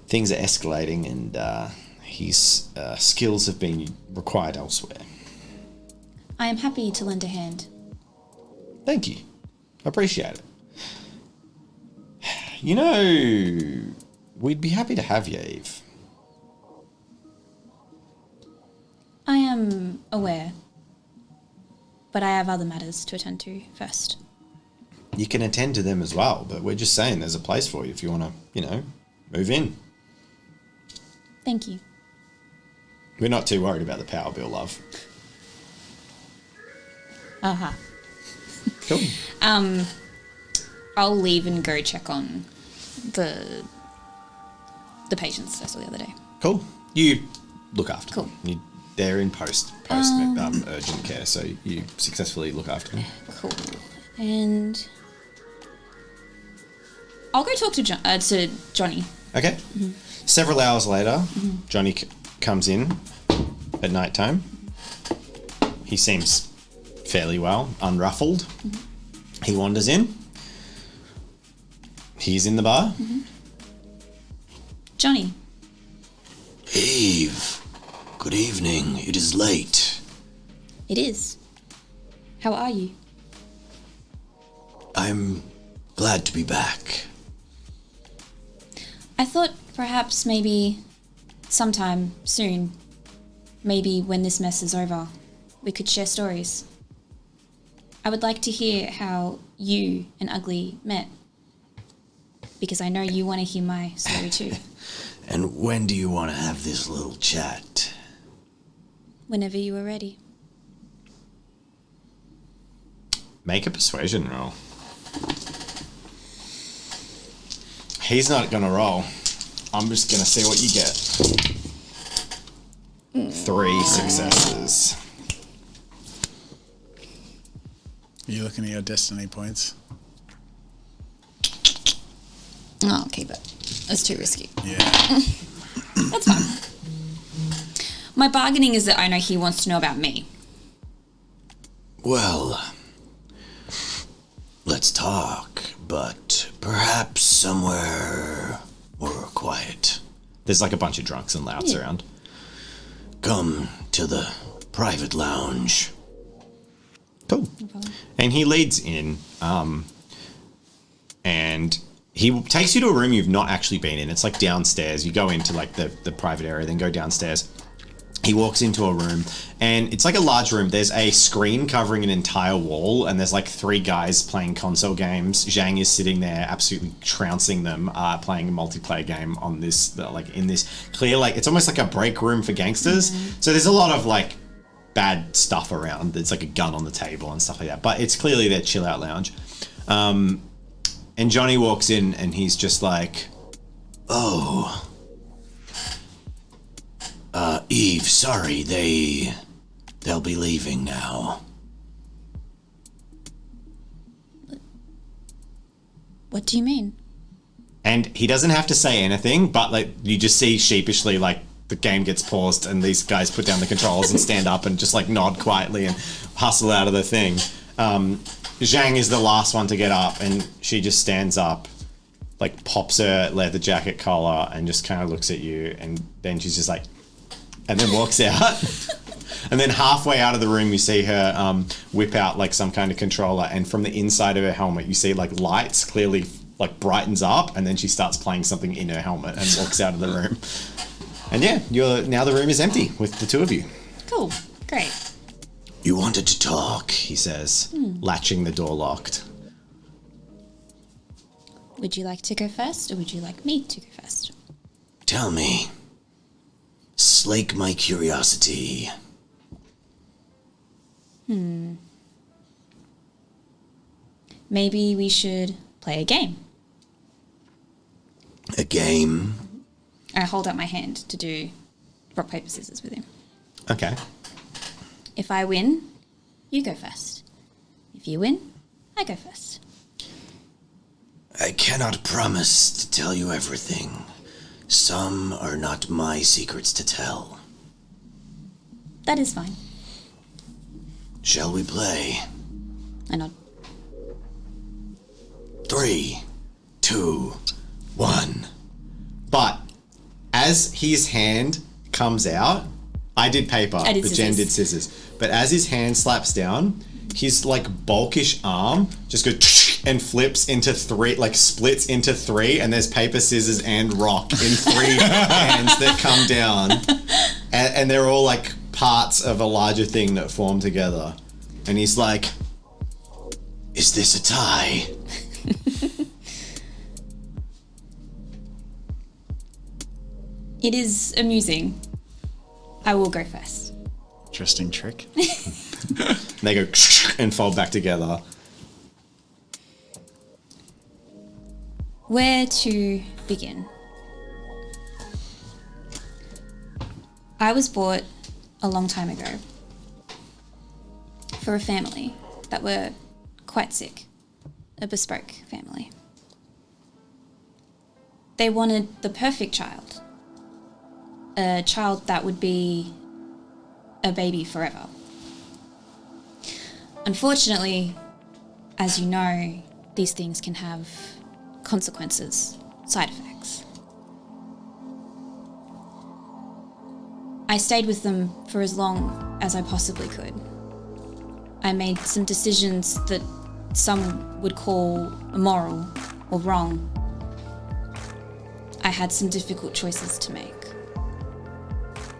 [SPEAKER 3] things are escalating and his skills have been required elsewhere.
[SPEAKER 2] I am happy to lend a hand.
[SPEAKER 3] Thank you. I appreciate it. You know, we'd be happy to have you, Eve.
[SPEAKER 2] I am aware, but I have other matters to attend to first.
[SPEAKER 3] You can attend to them as well, but we're just saying there's a place for you if you want to, move in.
[SPEAKER 2] Thank you.
[SPEAKER 3] We're not too worried about the power bill, love.
[SPEAKER 2] Aha.
[SPEAKER 3] Cool.
[SPEAKER 2] I'll leave and go check on the patients I saw the other day.
[SPEAKER 3] Cool. You look after
[SPEAKER 2] Cool.
[SPEAKER 3] them. They're in post urgent care, so you successfully look after them.
[SPEAKER 2] Cool. And I'll go talk to Johnny.
[SPEAKER 3] Okay. Mm-hmm. Several hours later, Johnny comes in at night time. He seems fairly well, unruffled. Mm-hmm. He wanders in. He's in the bar.
[SPEAKER 2] Mm-hmm. Johnny.
[SPEAKER 5] Eve, good evening. It is late.
[SPEAKER 2] It is. How are you?
[SPEAKER 5] I'm glad to be back.
[SPEAKER 2] I thought perhaps maybe sometime soon, maybe when this mess is over, we could share stories. I would like to hear how you and Ugly met, because I know you want to hear my story too.
[SPEAKER 5] And when do you want to have this little chat?
[SPEAKER 2] Whenever you are ready.
[SPEAKER 3] Make a persuasion roll. He's not going to roll. I'm just going to see what you get. 3 successes.
[SPEAKER 4] Are you looking at your destiny points?
[SPEAKER 2] Oh, I'll keep it. That's too risky.
[SPEAKER 4] Yeah.
[SPEAKER 2] That's fine. My bargaining is that I know he wants to know about me.
[SPEAKER 5] Well, let's talk, but perhaps somewhere more quiet.
[SPEAKER 3] There's like a bunch of drunks and louts around.
[SPEAKER 5] Come to the private lounge.
[SPEAKER 3] Cool. And he leads in, and he takes you to a room you've not actually been in. It's like downstairs. You go into like the private area, then go downstairs. He walks into a room, and it's like a large room. There's a screen covering an entire wall, and there's like 3 guys playing console games. Zhang is sitting there absolutely trouncing them, playing a multiplayer game on this, like in this clear, like it's almost like a break room for gangsters. So there's a lot of like bad stuff around. There's like a gun on the table and stuff like that, but it's clearly their chill out lounge. And Johnny walks in, and he's just like,
[SPEAKER 5] Oh. Eve, sorry, they'll be leaving now.
[SPEAKER 2] What do you mean?
[SPEAKER 3] and he doesn't have to say anything, but like you just see sheepishly like the game gets paused and these guys put down the controls and stand up and just like nod quietly and hustle out of the thing. Zhang is the last one to get up, and she just stands up, like pops her leather jacket collar and just kind of looks at you, and then she's just like, and then walks out. And then halfway out of the room, you see her whip out like some kind of controller, and from the inside of her helmet, you see like lights clearly like brightens up, and then she starts playing something in her helmet and walks out of the room. And yeah, now the room is empty with the two of you.
[SPEAKER 2] Cool. Great.
[SPEAKER 3] You wanted to talk, he says, latching the door locked.
[SPEAKER 2] Would you like to go first, or would you like me to go first?
[SPEAKER 5] Tell me. Slake my curiosity.
[SPEAKER 2] Maybe we should play a game.
[SPEAKER 5] A game?
[SPEAKER 2] I hold out my hand to do rock, paper, scissors with him.
[SPEAKER 3] Okay.
[SPEAKER 2] If I win, you go first. If you win, I go first.
[SPEAKER 5] I cannot promise to tell you everything. Some are not my secrets to tell.
[SPEAKER 2] That is fine.
[SPEAKER 5] Shall we play?
[SPEAKER 2] I nod.
[SPEAKER 5] 3, 2, 1.
[SPEAKER 3] But as his hand comes out, I did paper,
[SPEAKER 2] I did
[SPEAKER 3] but Jen
[SPEAKER 2] scissors.
[SPEAKER 3] did scissors. But as his hand slaps down, his like bulkish arm just goes and flips into 3, like splits into 3, and there's paper, scissors, and rock in 3 hands that come down, and they're all like parts of a larger thing that form together. And he's like,
[SPEAKER 5] Is this a tie?
[SPEAKER 2] It is amusing. I will go first.
[SPEAKER 4] Interesting trick.
[SPEAKER 3] and they go and fold back together.
[SPEAKER 2] Where to begin? I was bought a long time ago for a family that were quite sick, a bespoke family. They wanted the perfect child, a child that would be a baby forever. Unfortunately, as you know, these things can have consequences, side effects. I stayed with them for as long as I possibly could. I made some decisions that some would call immoral or wrong. I had some difficult choices to make,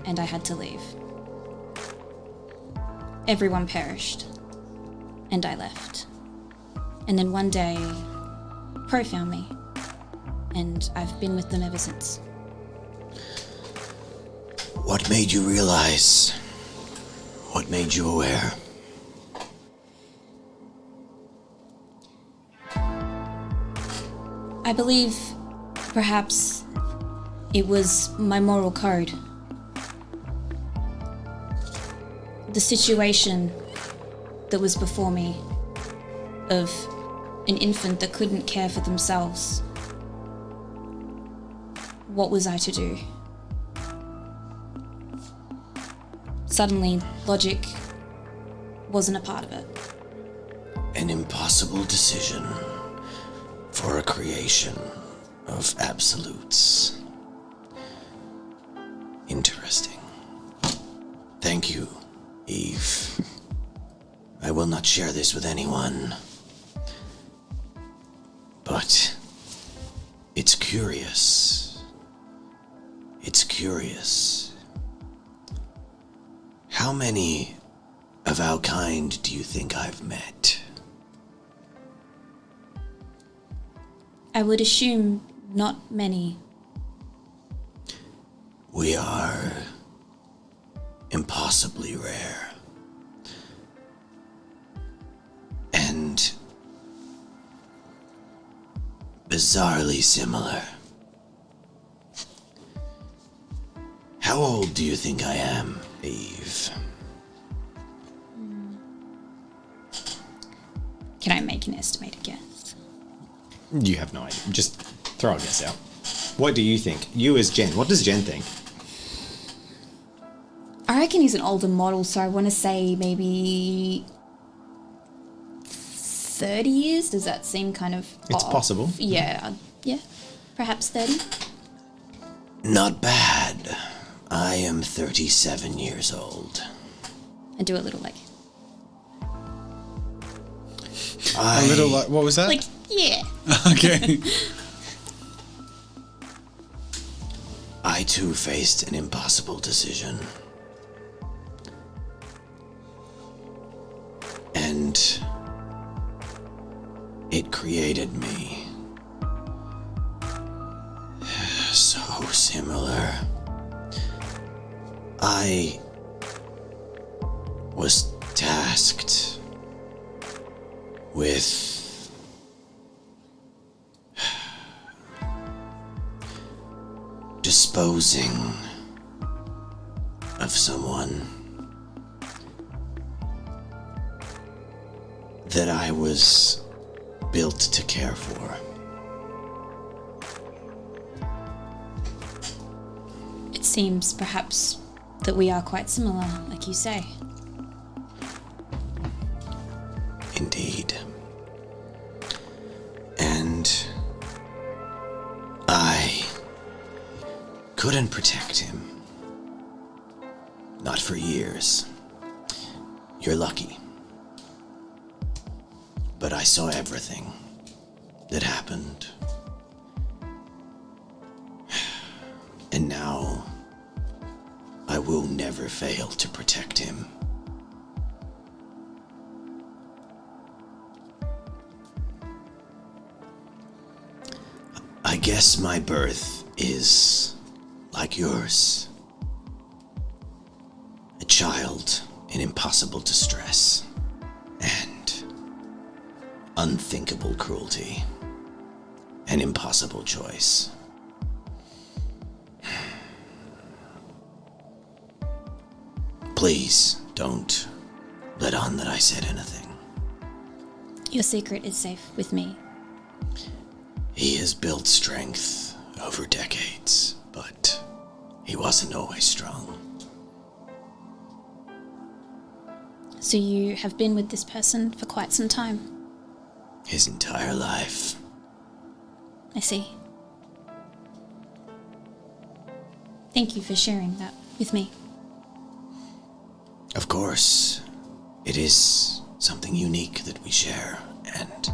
[SPEAKER 2] and I had to leave. Everyone perished, and I left. And then one day, Pro found me, and I've been with them ever since.
[SPEAKER 5] What made you realize? What made you aware?
[SPEAKER 2] I believe perhaps it was my moral code. The situation that was before me of an infant that couldn't care for themselves. What was I to do? Suddenly, logic wasn't a part of it.
[SPEAKER 5] An impossible decision for a creation of absolutes. Interesting. Thank you, Eve. I will not share this with anyone. But it's curious. It's curious. How many of our kind do you think I've met?
[SPEAKER 2] I would assume not many.
[SPEAKER 5] We are impossibly rare. And bizarrely similar. How old do you think I am, Eve?
[SPEAKER 2] Can I make an estimated guess?
[SPEAKER 3] You have no idea. Just throw a guess out. What do you think? You as Jen. What does Jen think?
[SPEAKER 2] I reckon he's an older model, so I want to say maybe 30 years. Does that seem kind of
[SPEAKER 3] It's
[SPEAKER 2] off?
[SPEAKER 3] possible.
[SPEAKER 2] Yeah, perhaps 30.
[SPEAKER 5] Not bad. I am 37 years old.
[SPEAKER 2] And do a little like,
[SPEAKER 4] A little like, what was that?
[SPEAKER 2] like yeah.
[SPEAKER 4] Okay.
[SPEAKER 5] I too faced an impossible decision. And it created me. So similar. I was tasked with disposing of someone that I was built to care for.
[SPEAKER 2] It seems perhaps that we are quite similar, like you say.
[SPEAKER 5] Indeed. And I couldn't protect him. Not for years. You're lucky. But I saw everything that happened. And now I will never fail to protect him. I guess my birth is like yours. A child in impossible distress and unthinkable cruelty. An impossible choice. Please don't let on that I said anything.
[SPEAKER 2] Your secret is safe with me.
[SPEAKER 5] He has built strength over decades, but he wasn't always strong.
[SPEAKER 2] So you have been with this person for quite some time.
[SPEAKER 5] His entire life.
[SPEAKER 2] I see. Thank you for sharing that with me.
[SPEAKER 5] Of course, it is something unique that we share, and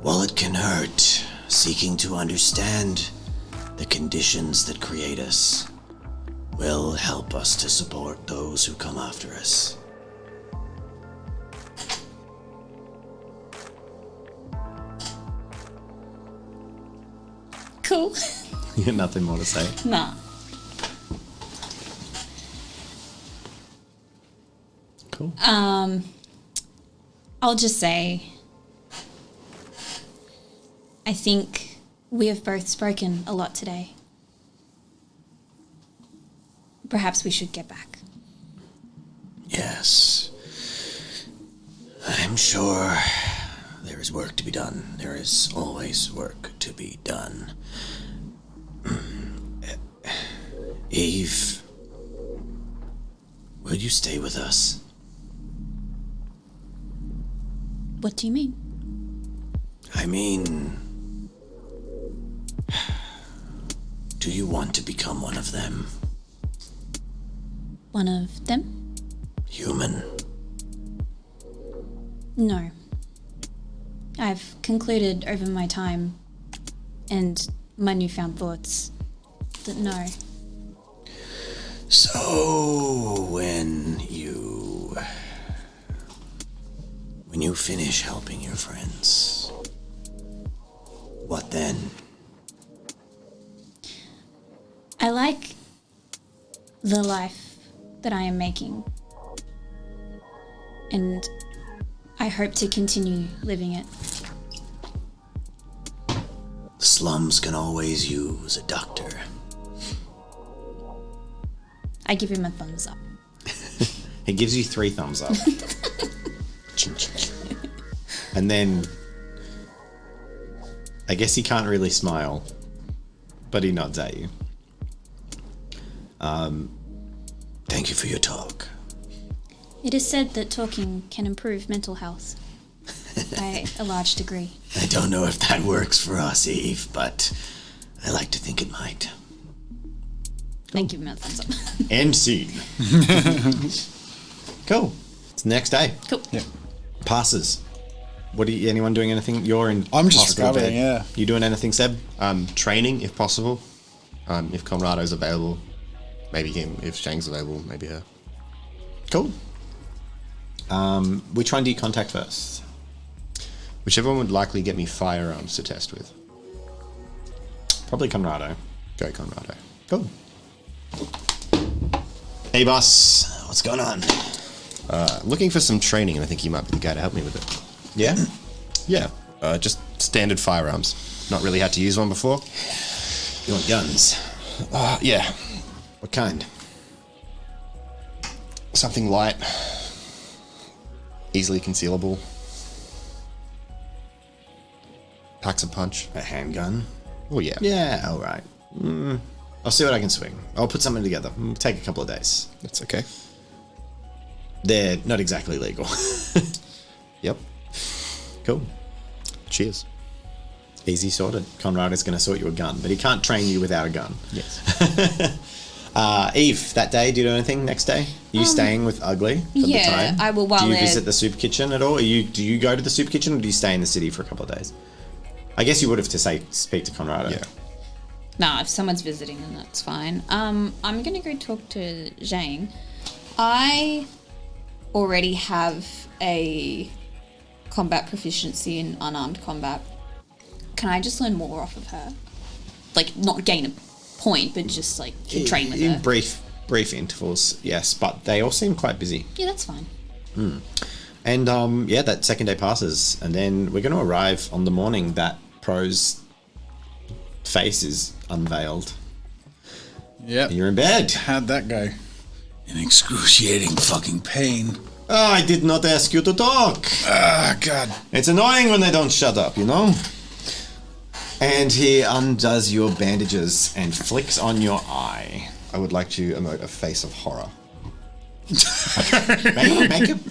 [SPEAKER 5] while it can hurt, seeking to understand the conditions that create us will help us to support those who come after us.
[SPEAKER 2] Cool.
[SPEAKER 3] You got nothing more to say.
[SPEAKER 2] Nah.
[SPEAKER 3] Cool.
[SPEAKER 2] I'll just say, I think we have both spoken a lot today. Perhaps we should get back.
[SPEAKER 5] Yes. I'm sure there is work to be done. There is always work to be done. Eve, will you stay with us?
[SPEAKER 2] What do you mean?
[SPEAKER 5] I mean, do you want to become one of them?
[SPEAKER 2] One of them?
[SPEAKER 5] Human?
[SPEAKER 2] No. I've concluded over my time and my newfound thoughts that no.
[SPEAKER 5] So, when you finish helping your friends, what then?
[SPEAKER 2] I like the life that I am making. And I hope to continue living it.
[SPEAKER 5] The slums can always use a doctor.
[SPEAKER 2] I give him a thumbs up.
[SPEAKER 3] He gives you 3 thumbs up. And then I guess he can't really smile, but he nods at you.
[SPEAKER 5] Thank you for your talk.
[SPEAKER 2] It is said that talking can improve mental health by a large degree.
[SPEAKER 5] I don't know if that works for us, Eve, but I like to think it might.
[SPEAKER 2] Thank you, a thumbs up.
[SPEAKER 3] End scene. Cool. It's next day.
[SPEAKER 2] Cool.
[SPEAKER 4] Yeah.
[SPEAKER 3] Passes. Anyone doing anything? You're in.
[SPEAKER 4] I'm just
[SPEAKER 3] hospital
[SPEAKER 4] recovering,
[SPEAKER 3] bed.
[SPEAKER 4] yeah.
[SPEAKER 3] You doing anything, Seb?
[SPEAKER 1] Training, if possible. If Conrado's available. Maybe him. If Shang's available, maybe her.
[SPEAKER 3] Cool. Which one do you contact first?
[SPEAKER 1] Whichever one would likely get me firearms to test with.
[SPEAKER 3] Probably Conrado.
[SPEAKER 1] Go Conrado.
[SPEAKER 3] Cool. Hey, boss.
[SPEAKER 5] What's going on?
[SPEAKER 1] Looking for some training, and I think you might be the guy to help me with it.
[SPEAKER 3] Yeah?
[SPEAKER 1] Yeah, just standard firearms. Not really had to use one before.
[SPEAKER 5] You want guns?
[SPEAKER 1] Yeah,
[SPEAKER 3] What kind?
[SPEAKER 1] something light, easily concealable. Packs a punch.
[SPEAKER 3] A handgun?
[SPEAKER 1] Oh yeah.
[SPEAKER 3] Yeah, alright. I'll see what I can swing. I'll put something together. It'll take a couple of days.
[SPEAKER 1] That's okay.
[SPEAKER 3] They're not exactly legal.
[SPEAKER 1] Yep.
[SPEAKER 3] Cool.
[SPEAKER 1] Cheers.
[SPEAKER 3] Easy sorted. Conrad is going to sort you a gun, but he can't train you without a gun.
[SPEAKER 1] Yes.
[SPEAKER 3] Eve, that day, do you do anything next day? Are you staying with Ugly for the
[SPEAKER 2] Yeah,
[SPEAKER 3] time?
[SPEAKER 2] I will while
[SPEAKER 3] Do you
[SPEAKER 2] they're-
[SPEAKER 3] visit the soup kitchen at all? Do you go to the soup kitchen or do you stay in the city for a couple of days? I guess you would have to speak to Conrado.
[SPEAKER 1] Yeah.
[SPEAKER 2] Nah, if someone's visiting, then that's fine. I'm gonna go talk to Zhang. I already have a combat proficiency in unarmed combat. Can I just learn more off of her? Like, not gain a point, but just like to train with
[SPEAKER 3] In
[SPEAKER 2] her.
[SPEAKER 3] brief intervals, yes, but they all seem quite busy.
[SPEAKER 2] Yeah, that's fine.
[SPEAKER 3] And yeah, that second day passes, and then we're going to arrive on the morning that Pro's face is unveiled.
[SPEAKER 4] Yep.
[SPEAKER 3] You're in bed.
[SPEAKER 4] How'd that go? In excruciating fucking pain.
[SPEAKER 3] Oh, I did not ask you to talk.
[SPEAKER 4] Ah, God.
[SPEAKER 3] It's annoying when they don't shut up, you know? And he undoes your bandages and flicks on your eye.
[SPEAKER 1] I would like to emote a face of horror.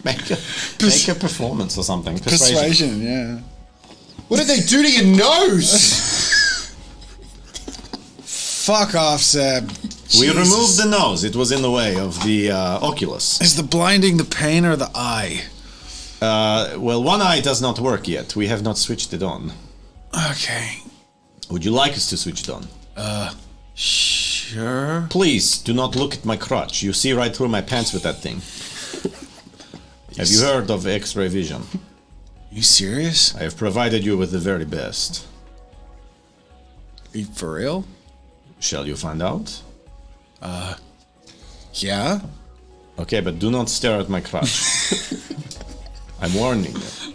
[SPEAKER 3] Make a performance or something.
[SPEAKER 4] Persuasion, yeah.
[SPEAKER 1] What did they do to your nose?
[SPEAKER 4] Fuck off, Seb.
[SPEAKER 3] We
[SPEAKER 4] Jesus.
[SPEAKER 3] removed the nose. It was in the way of the oculus.
[SPEAKER 4] Is the blinding the pain or the eye?
[SPEAKER 3] Well, one eye does not work yet. We have not switched it on.
[SPEAKER 4] Okay.
[SPEAKER 3] Would you like us to switch it on?
[SPEAKER 4] Sure.
[SPEAKER 3] Please, do not look at my crotch. You see right through my pants with that thing. Have you heard of X-ray vision?
[SPEAKER 4] You serious?
[SPEAKER 3] I have provided you with the very best.
[SPEAKER 4] Are you for real?
[SPEAKER 3] Shall you find out?
[SPEAKER 4] Yeah?
[SPEAKER 3] Okay, but do not stare at my crotch. I'm warning you.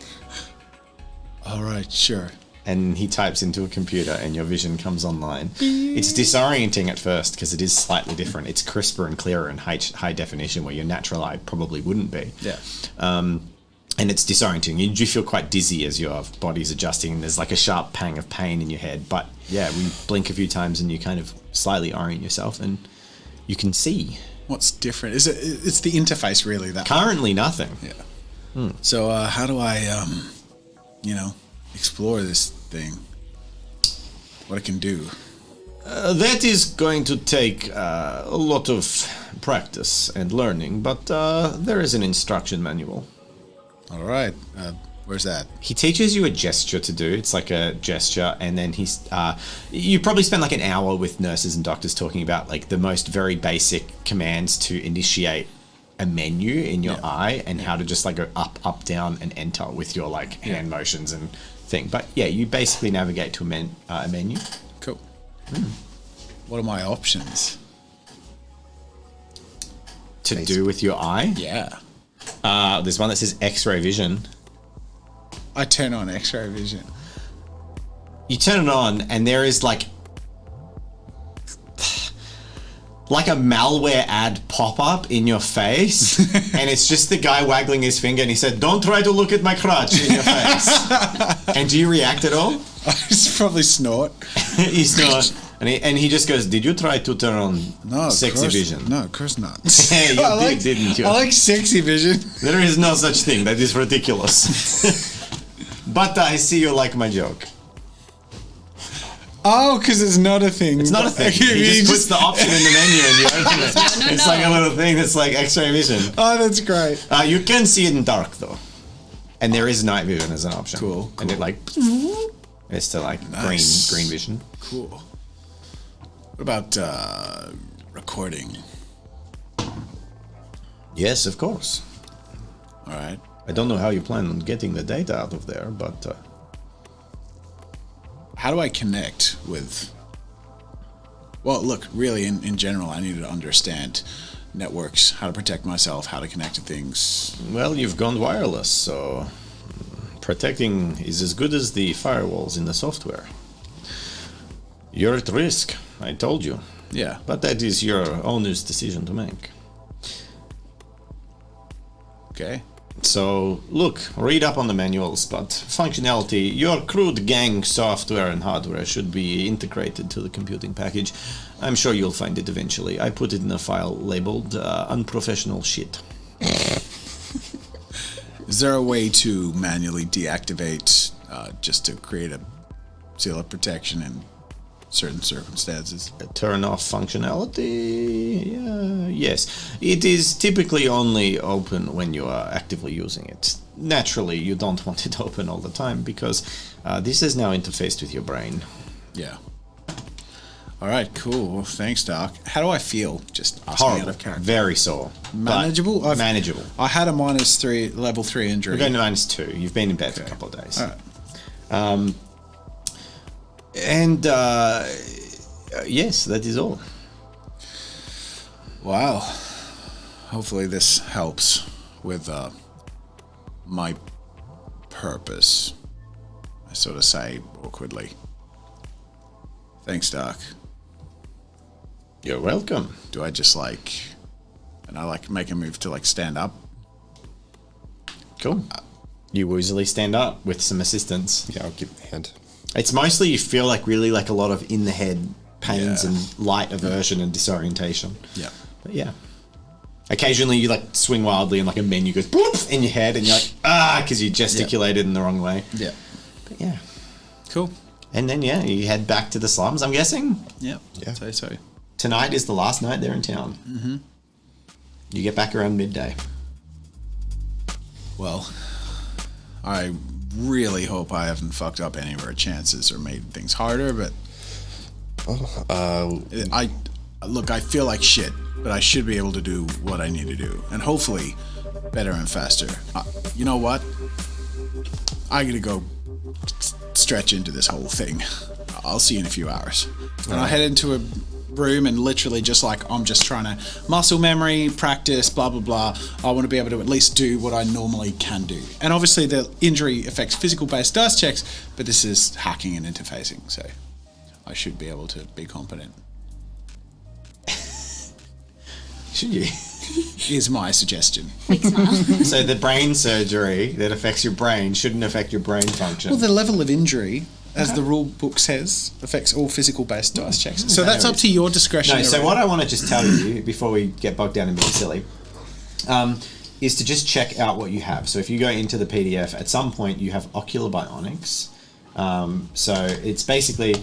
[SPEAKER 4] Alright, sure.
[SPEAKER 3] And he types into a computer and your vision comes online. It's disorienting at first because it is slightly different. It's crisper and clearer in high definition where your natural eye probably wouldn't be.
[SPEAKER 4] Yeah.
[SPEAKER 3] And it's disorienting. You do feel quite dizzy as your body's adjusting. There's like a sharp pang of pain in your head. But yeah, we blink a few times and you kind of slightly orient yourself and you can see.
[SPEAKER 4] What's different? Is it? It's the interface, really. That.
[SPEAKER 3] Currently nothing.
[SPEAKER 4] Yeah. So how do I, explore this thing? What I can do?
[SPEAKER 3] That is going to take a lot of practice and learning, but there is an instruction manual.
[SPEAKER 4] All right. Where's that?
[SPEAKER 3] He teaches you a gesture to do. It's like a gesture, and then you probably spend like an hour with nurses and doctors talking about like the most very basic commands to initiate a menu in your eye and how to just like go up, down, and enter with your like hand motions and thing. But yeah, you basically navigate to a menu.
[SPEAKER 4] Cool. What are my options?
[SPEAKER 3] To do with your eye?
[SPEAKER 4] Yeah.
[SPEAKER 3] There's one that says X-ray vision.
[SPEAKER 4] I turn on X-ray vision.
[SPEAKER 3] You turn it on, and there is like a malware ad pop up in your face, and it's just the guy waggling his finger, and he said, "Don't try to look at my crotch," in your face. And do you react at all?
[SPEAKER 4] I just probably snort.
[SPEAKER 3] You snort, and he just goes, "Did you try to turn on sexy vision?"
[SPEAKER 4] No, of course not.
[SPEAKER 3] Hey, you did, didn't you?
[SPEAKER 4] I like sexy vision.
[SPEAKER 3] There is no such thing. That is ridiculous. But I see you like my joke.
[SPEAKER 4] Oh, because it's not a thing.
[SPEAKER 3] It's not a thing. He just puts the option in the menu and you open it.
[SPEAKER 2] No,
[SPEAKER 3] it's like a little thing that's like X-ray vision.
[SPEAKER 4] Oh, that's great.
[SPEAKER 3] You can see it in dark though, and there is night vision as an option.
[SPEAKER 4] Cool.
[SPEAKER 3] And it like it's to like green vision.
[SPEAKER 4] Cool. What about recording?
[SPEAKER 3] Yes, of course.
[SPEAKER 4] All right.
[SPEAKER 3] I don't know how you plan on getting the data out of there, but
[SPEAKER 4] how do I connect with... Well, look, really, in general, I need to understand networks, how to protect myself, how to connect to things.
[SPEAKER 3] well, you've gone wireless, so protecting is as good as the firewalls in the software. You're at risk, I told you.
[SPEAKER 4] Yeah.
[SPEAKER 3] But that is your owner's decision to make.
[SPEAKER 4] Okay.
[SPEAKER 3] So, look, read up on the manuals, but functionality, your crude gang software and hardware should be integrated to the computing package. I'm sure you'll find it eventually. I put it in a file labeled unprofessional shit.
[SPEAKER 4] Is there a way to manually deactivate just to create a seal of protection in certain circumstances?
[SPEAKER 3] Turn off functionality? Yes. It is typically only open when you are actively using it. Naturally, you don't want it open all the time because this is now interfaced with your brain.
[SPEAKER 4] Yeah. All right, cool. Well, thanks, Doc. How do I feel? Just asking
[SPEAKER 3] Horrible.
[SPEAKER 4] out of character.
[SPEAKER 3] Very sore.
[SPEAKER 4] Manageable?
[SPEAKER 3] But manageable.
[SPEAKER 4] I had a -3, level 3 injury.
[SPEAKER 3] We're going to -2. You've been in bed for a couple of days.
[SPEAKER 4] All right.
[SPEAKER 3] And yes, that is all.
[SPEAKER 4] Wow. Hopefully this helps with my purpose. I sort of say awkwardly. Thanks, Doc.
[SPEAKER 3] You're welcome.
[SPEAKER 4] Do I just and I make a move to stand up?
[SPEAKER 3] Cool. You easily stand up with some assistance.
[SPEAKER 1] Yeah, I'll give him a hand.
[SPEAKER 3] It's mostly you feel really a lot of in the head pains
[SPEAKER 4] Yeah.
[SPEAKER 3] and light aversion and disorientation.
[SPEAKER 4] Yeah.
[SPEAKER 3] But yeah. Occasionally you swing wildly and a menu goes boop in your head and you're because you gesticulated in the wrong way.
[SPEAKER 4] Yeah.
[SPEAKER 3] But yeah.
[SPEAKER 4] Cool.
[SPEAKER 3] And then you head back to the slums, I'm guessing.
[SPEAKER 4] Yeah.
[SPEAKER 1] Yeah.
[SPEAKER 4] So.
[SPEAKER 3] Tonight is the last night they're in town. Mm-hmm. You get back around midday.
[SPEAKER 4] Well, I really hope I haven't fucked up any of our chances or made things harder, but I feel like shit, but I should be able to do what I need to do, and hopefully better and faster. You know what? I gotta go stretch into this whole thing. I'll see you in a few hours. And I head into a room and literally I'm just trying to muscle memory, practice, blah, blah, blah. I want to be able to at least do what I normally can do. And obviously the injury affects physical-based dice checks, but this is hacking and interfacing, so I should be able to be competent.
[SPEAKER 3] Should you?
[SPEAKER 4] Is my suggestion.
[SPEAKER 2] Big smile.
[SPEAKER 3] So the brain surgery that affects your brain shouldn't affect your brain function.
[SPEAKER 4] Well, the level of injury, as the rule book says, affects all physical-based dice checks. So that's up to your discretion.
[SPEAKER 3] No, so what I want to just tell you before we get bogged down in being silly is to just check out what you have. So if you go into the PDF, at some point you have Ocular Bionics. So it's basically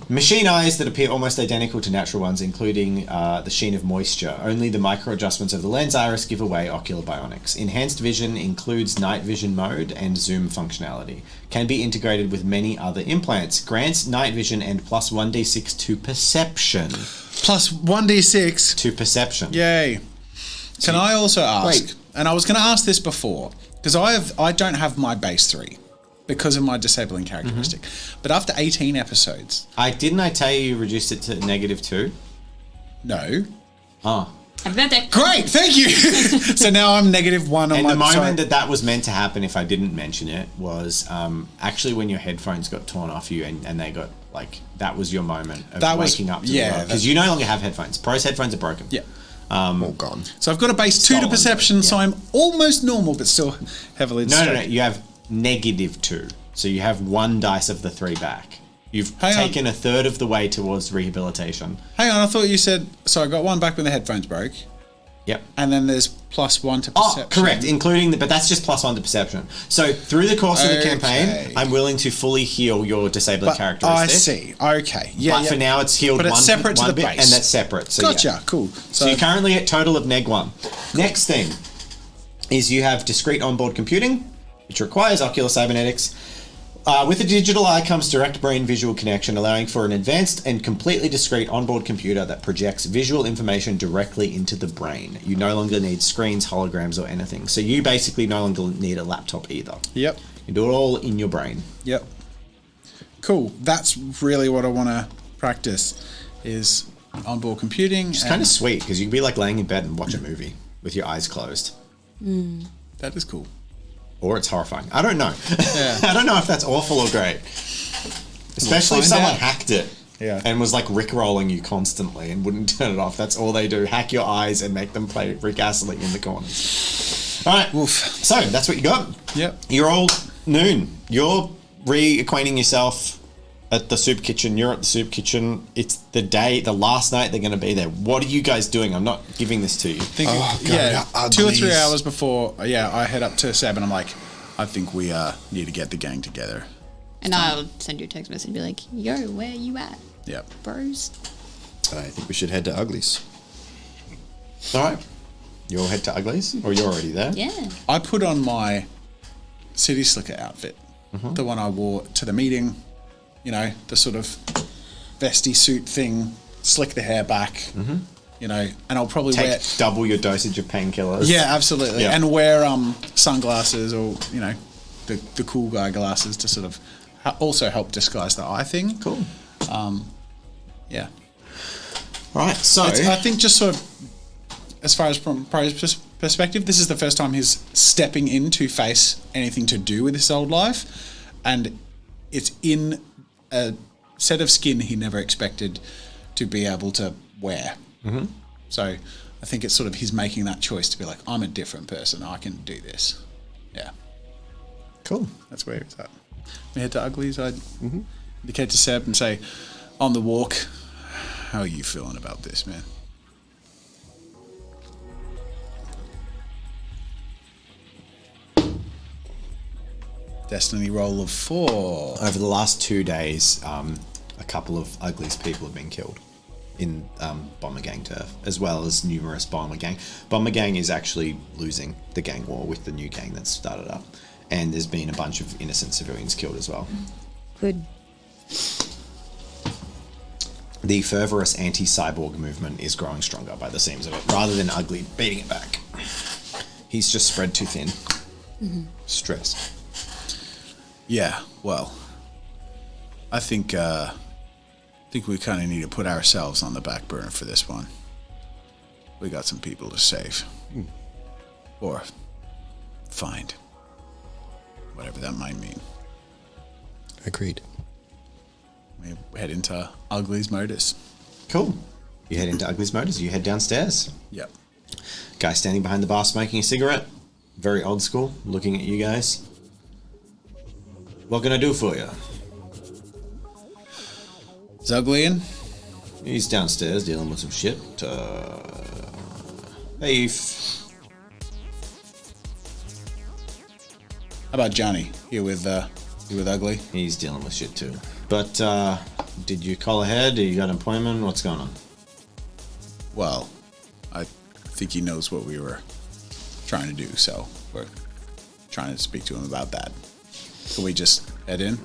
[SPEAKER 3] Machine eyes that appear almost identical to natural ones, including the sheen of moisture. Only the micro adjustments of the lens iris give away Ocular Bionics. Enhanced vision includes night vision mode and zoom functionality. Can be integrated with many other implants. Grants night vision and plus 1d6 to perception.
[SPEAKER 4] Plus 1d6
[SPEAKER 3] To perception.
[SPEAKER 4] Yay. Can I also ask,
[SPEAKER 3] Wait.
[SPEAKER 4] and I was going to ask this before, because I don't have my base 3 because of my disabling characteristic. But after 18 episodes...
[SPEAKER 3] Didn't I tell you reduced it to -2?
[SPEAKER 4] No.
[SPEAKER 3] Oh.
[SPEAKER 2] Happy birthday.
[SPEAKER 4] Great, thank you. So now I'm -1 on
[SPEAKER 3] And
[SPEAKER 4] my...
[SPEAKER 3] the moment
[SPEAKER 4] sorry.
[SPEAKER 3] that was meant to happen, if I didn't mention it, was actually when your headphones got torn off you and they got, like, that was your moment of
[SPEAKER 4] That was-
[SPEAKER 3] waking up to
[SPEAKER 4] yeah,
[SPEAKER 3] the world. Because
[SPEAKER 4] that's-
[SPEAKER 3] you no longer have headphones. Pro's headphones are broken.
[SPEAKER 4] Yeah.
[SPEAKER 1] All gone.
[SPEAKER 4] So I've got a base 2 to
[SPEAKER 3] Stolen,
[SPEAKER 4] perception, so
[SPEAKER 3] yeah.
[SPEAKER 4] I'm almost normal, but still heavily
[SPEAKER 3] No,
[SPEAKER 4] distracted.
[SPEAKER 3] you have -2. So you have 1 dice of the 3 back. You've
[SPEAKER 4] Hang on.
[SPEAKER 3] taken a third of the way towards rehabilitation.
[SPEAKER 4] Hang on, I thought you said... So I got 1 back when the headphones broke,
[SPEAKER 3] Yep.
[SPEAKER 4] and then there's +1 to
[SPEAKER 3] Oh,
[SPEAKER 4] perception.
[SPEAKER 3] correct, including but that's just +1 to perception. So through the course of the
[SPEAKER 4] Okay.
[SPEAKER 3] campaign, I'm willing to fully heal your disabling
[SPEAKER 4] But
[SPEAKER 3] characteristic.
[SPEAKER 4] I see. Okay. Yeah.
[SPEAKER 3] But for now, it's healed
[SPEAKER 4] But it's
[SPEAKER 3] one,
[SPEAKER 4] separate to
[SPEAKER 3] one
[SPEAKER 4] the
[SPEAKER 3] bit,
[SPEAKER 4] base.
[SPEAKER 3] and that's separate. So
[SPEAKER 4] Gotcha.
[SPEAKER 3] yeah.
[SPEAKER 4] Cool.
[SPEAKER 3] So you're currently at total of -1. Next thing is you have discrete onboard computing, which requires ocular cybernetics. With the digital eye comes direct brain visual connection, allowing for an advanced and completely discrete onboard computer that projects visual information directly into the brain. You no longer need screens, holograms, or anything. So you basically no longer need a laptop either.
[SPEAKER 4] Yep.
[SPEAKER 3] You do it all in your brain.
[SPEAKER 4] Yep. Cool. That's really what I want to practice is onboard computing.
[SPEAKER 3] It's kind of sweet because you can be like laying in bed and watch a movie with your eyes closed.
[SPEAKER 4] That is cool.
[SPEAKER 3] Or it's horrifying. I don't know.
[SPEAKER 4] Yeah.
[SPEAKER 3] I don't know if that's awful or great. Especially if
[SPEAKER 4] find
[SPEAKER 3] someone
[SPEAKER 4] out.
[SPEAKER 3] hacked it.
[SPEAKER 4] Yeah.
[SPEAKER 3] And was like rickrolling you constantly and wouldn't turn it off. That's all they do. Hack your eyes and make them play Rick Astley in the corners. All right.
[SPEAKER 4] Oof.
[SPEAKER 3] So that's what you got.
[SPEAKER 4] Yep.
[SPEAKER 3] You're all noon. You're reacquainting yourself at the soup kitchen. You're at the soup kitchen. It's the last night they're going to be there. What are you guys doing? I'm not giving this to you.
[SPEAKER 4] Yeah.
[SPEAKER 1] how
[SPEAKER 4] 2 or 3
[SPEAKER 1] uglies.
[SPEAKER 4] hours before, I head up to Seb and I'm like, I think we need to get the gang together.
[SPEAKER 6] And I'll send you a text message and be like, yo, where you at,
[SPEAKER 4] Yep.
[SPEAKER 6] bros?
[SPEAKER 1] I think we should head to Uglies.
[SPEAKER 3] All right. You'll head to Uglies? Or you're already there?
[SPEAKER 6] Yeah.
[SPEAKER 4] I put on my City Slicker outfit, the one I wore to the meeting, the sort of vesty suit thing, slick the hair back, and I'll probably wear...
[SPEAKER 3] Take double your dosage of painkillers.
[SPEAKER 4] Yeah, absolutely.
[SPEAKER 3] Yeah.
[SPEAKER 4] And wear sunglasses or, the cool guy glasses to sort of also help disguise the eye thing.
[SPEAKER 3] Cool.
[SPEAKER 4] Yeah.
[SPEAKER 3] All right. So
[SPEAKER 4] I think just sort of, as far as from Pro's perspective, this is the first time he's stepping in to face anything to do with his old life. And it's in a set of skin he never expected to be able to wear. Mm-hmm. So I think it's sort of he's making that choice to be like, I'm a different person. I can do this. Yeah.
[SPEAKER 3] cool.
[SPEAKER 4] That's where it's at. We head to Uglies. I'd indicate to Seb and say, on the walk, how are you feeling about this, man? Destiny roll of 4.
[SPEAKER 3] Over the last 2 days, a couple of Uglies people have been killed in Bomber Gang turf, as well as numerous Bomber Gang. Bomber Gang is actually losing the gang war with the new gang that's started up, and there's been a bunch of innocent civilians killed as well.
[SPEAKER 6] Good.
[SPEAKER 3] The fervorous anti-cyborg movement is growing stronger by the seams of it, rather than Ugly beating it back. He's just spread too thin. Stressed.
[SPEAKER 4] Yeah, well, I think we kind of need to put ourselves on the back burner for this one. We got some people to save. Or find. Whatever that might mean.
[SPEAKER 1] Agreed.
[SPEAKER 4] We head into Ugly's Motors.
[SPEAKER 3] Cool. You head into Ugly's Motors, you head downstairs.
[SPEAKER 4] Yep.
[SPEAKER 3] Guy standing behind the bar smoking a cigarette. Very old school, looking at you guys. What can I do for you?
[SPEAKER 4] Is Ugly in?
[SPEAKER 3] He's downstairs dealing with some shit. Hey,
[SPEAKER 4] How about Johnny? Here with Ugly?
[SPEAKER 3] he's dealing with shit too. But did you call ahead? You got an appointment? What's going on?
[SPEAKER 4] Well, I think he knows what we were trying to do, so we're trying to speak to him about that. Can we just head in?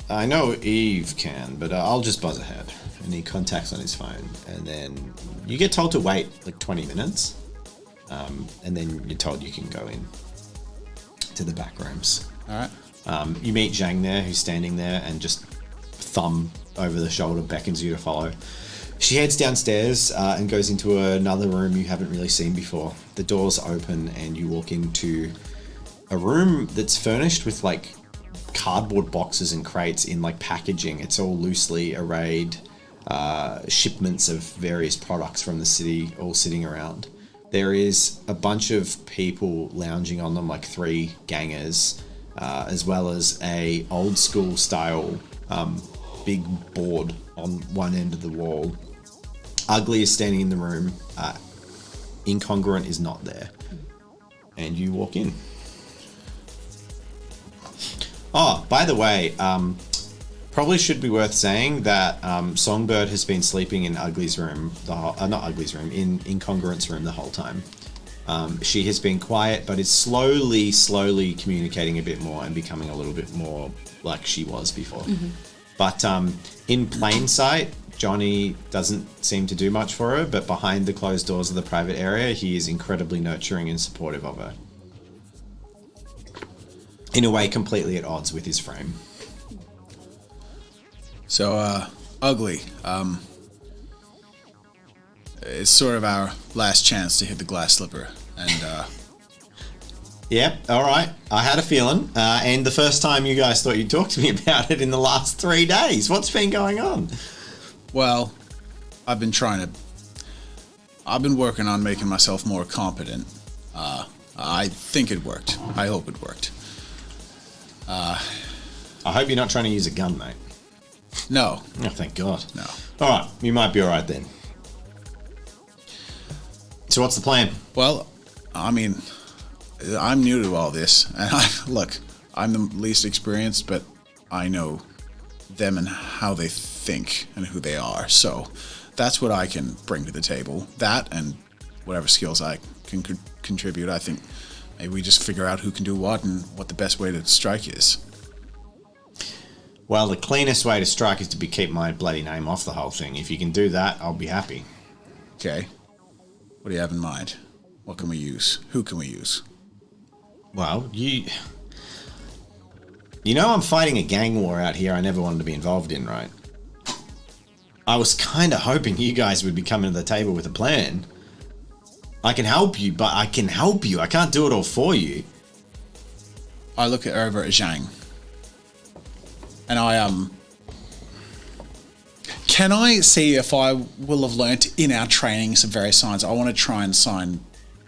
[SPEAKER 3] I know Eve can, but I'll just buzz ahead. And he contacts on his phone, and then you get told to wait like 20 minutes, and then you're told you can go in to the back rooms.
[SPEAKER 4] All right.
[SPEAKER 3] You meet Zhang there, who's standing there, and just thumb over the shoulder beckons you to follow. She heads downstairs and goes into another room you haven't really seen before. The doors open, and you walk into a room that's furnished with like cardboard boxes and crates in like packaging. It's all loosely arrayed shipments of various products from the city all sitting around. There is a bunch of people lounging on them, like 3 gangers, as well as a old school style big board on one end of the wall. Ugly is standing in the room. Incongruent is not there. And you walk in. Oh, by the way, probably should be worth saying that Songbird has been sleeping in Ugly's room, not Ugly's room, in Incongruent's room the whole time. She has been quiet, but is slowly communicating a bit more and becoming a little bit more like she was before. Mm-hmm. But in plain sight, Johnny doesn't seem to do much for her, but behind the closed doors of the private area, he is incredibly nurturing and supportive of her. In a way completely at odds with his frame.
[SPEAKER 4] So, Ugly, it's sort of our last chance to hit the glass slipper, and,
[SPEAKER 3] Yep, alright. I had a feeling, and the first time you guys thought you'd talk to me about it in the last 3 days. What's been going on?
[SPEAKER 4] well, I've been working on making myself more competent. I think it worked. I hope it worked.
[SPEAKER 3] I hope you're not trying to use a gun, mate.
[SPEAKER 4] No.
[SPEAKER 3] Oh, thank God.
[SPEAKER 4] No.
[SPEAKER 3] Alright, you might be alright then. So what's the plan?
[SPEAKER 4] Well, I mean, I'm new to all this, and look, I'm the least experienced, but I know them and how they think and who they are, so that's what I can bring to the table. That and whatever skills I can contribute. I think maybe we just figure out who can do what and what the best way to strike is.
[SPEAKER 3] Well, the cleanest way to strike is to keep my bloody name off the whole thing. If you can do that, I'll be happy.
[SPEAKER 4] Okay. What do you have in mind? What can we use? Who can we use?
[SPEAKER 3] Well, you know I'm fighting a gang war out here I never wanted to be involved in, right? I was kind of hoping you guys would be coming to the table with a plan. I can help you, but I can help you. I can't do it all for you.
[SPEAKER 4] I look over at Zhang. And can I see if I will have learnt in our training some various signs? I want to try and sign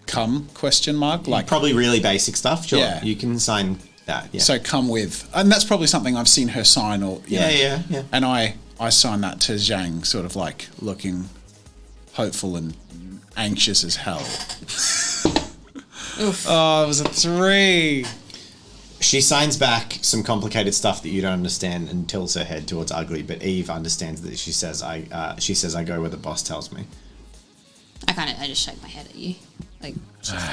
[SPEAKER 4] come ? Like
[SPEAKER 3] Probably really basic stuff, sure.
[SPEAKER 4] Yeah.
[SPEAKER 3] You can sign that, yeah.
[SPEAKER 4] So come with, and that's probably something I've seen her sign or you know.
[SPEAKER 3] Yeah.
[SPEAKER 4] And I sign that to Zhang, sort of like looking hopeful and anxious as hell. Oh, it was a 3.
[SPEAKER 3] She signs back some complicated stuff that you don't understand and tilts her head towards Ugly, but Eve understands that she says I go where the boss tells me.
[SPEAKER 6] I just shake my head at you. Like, she's like,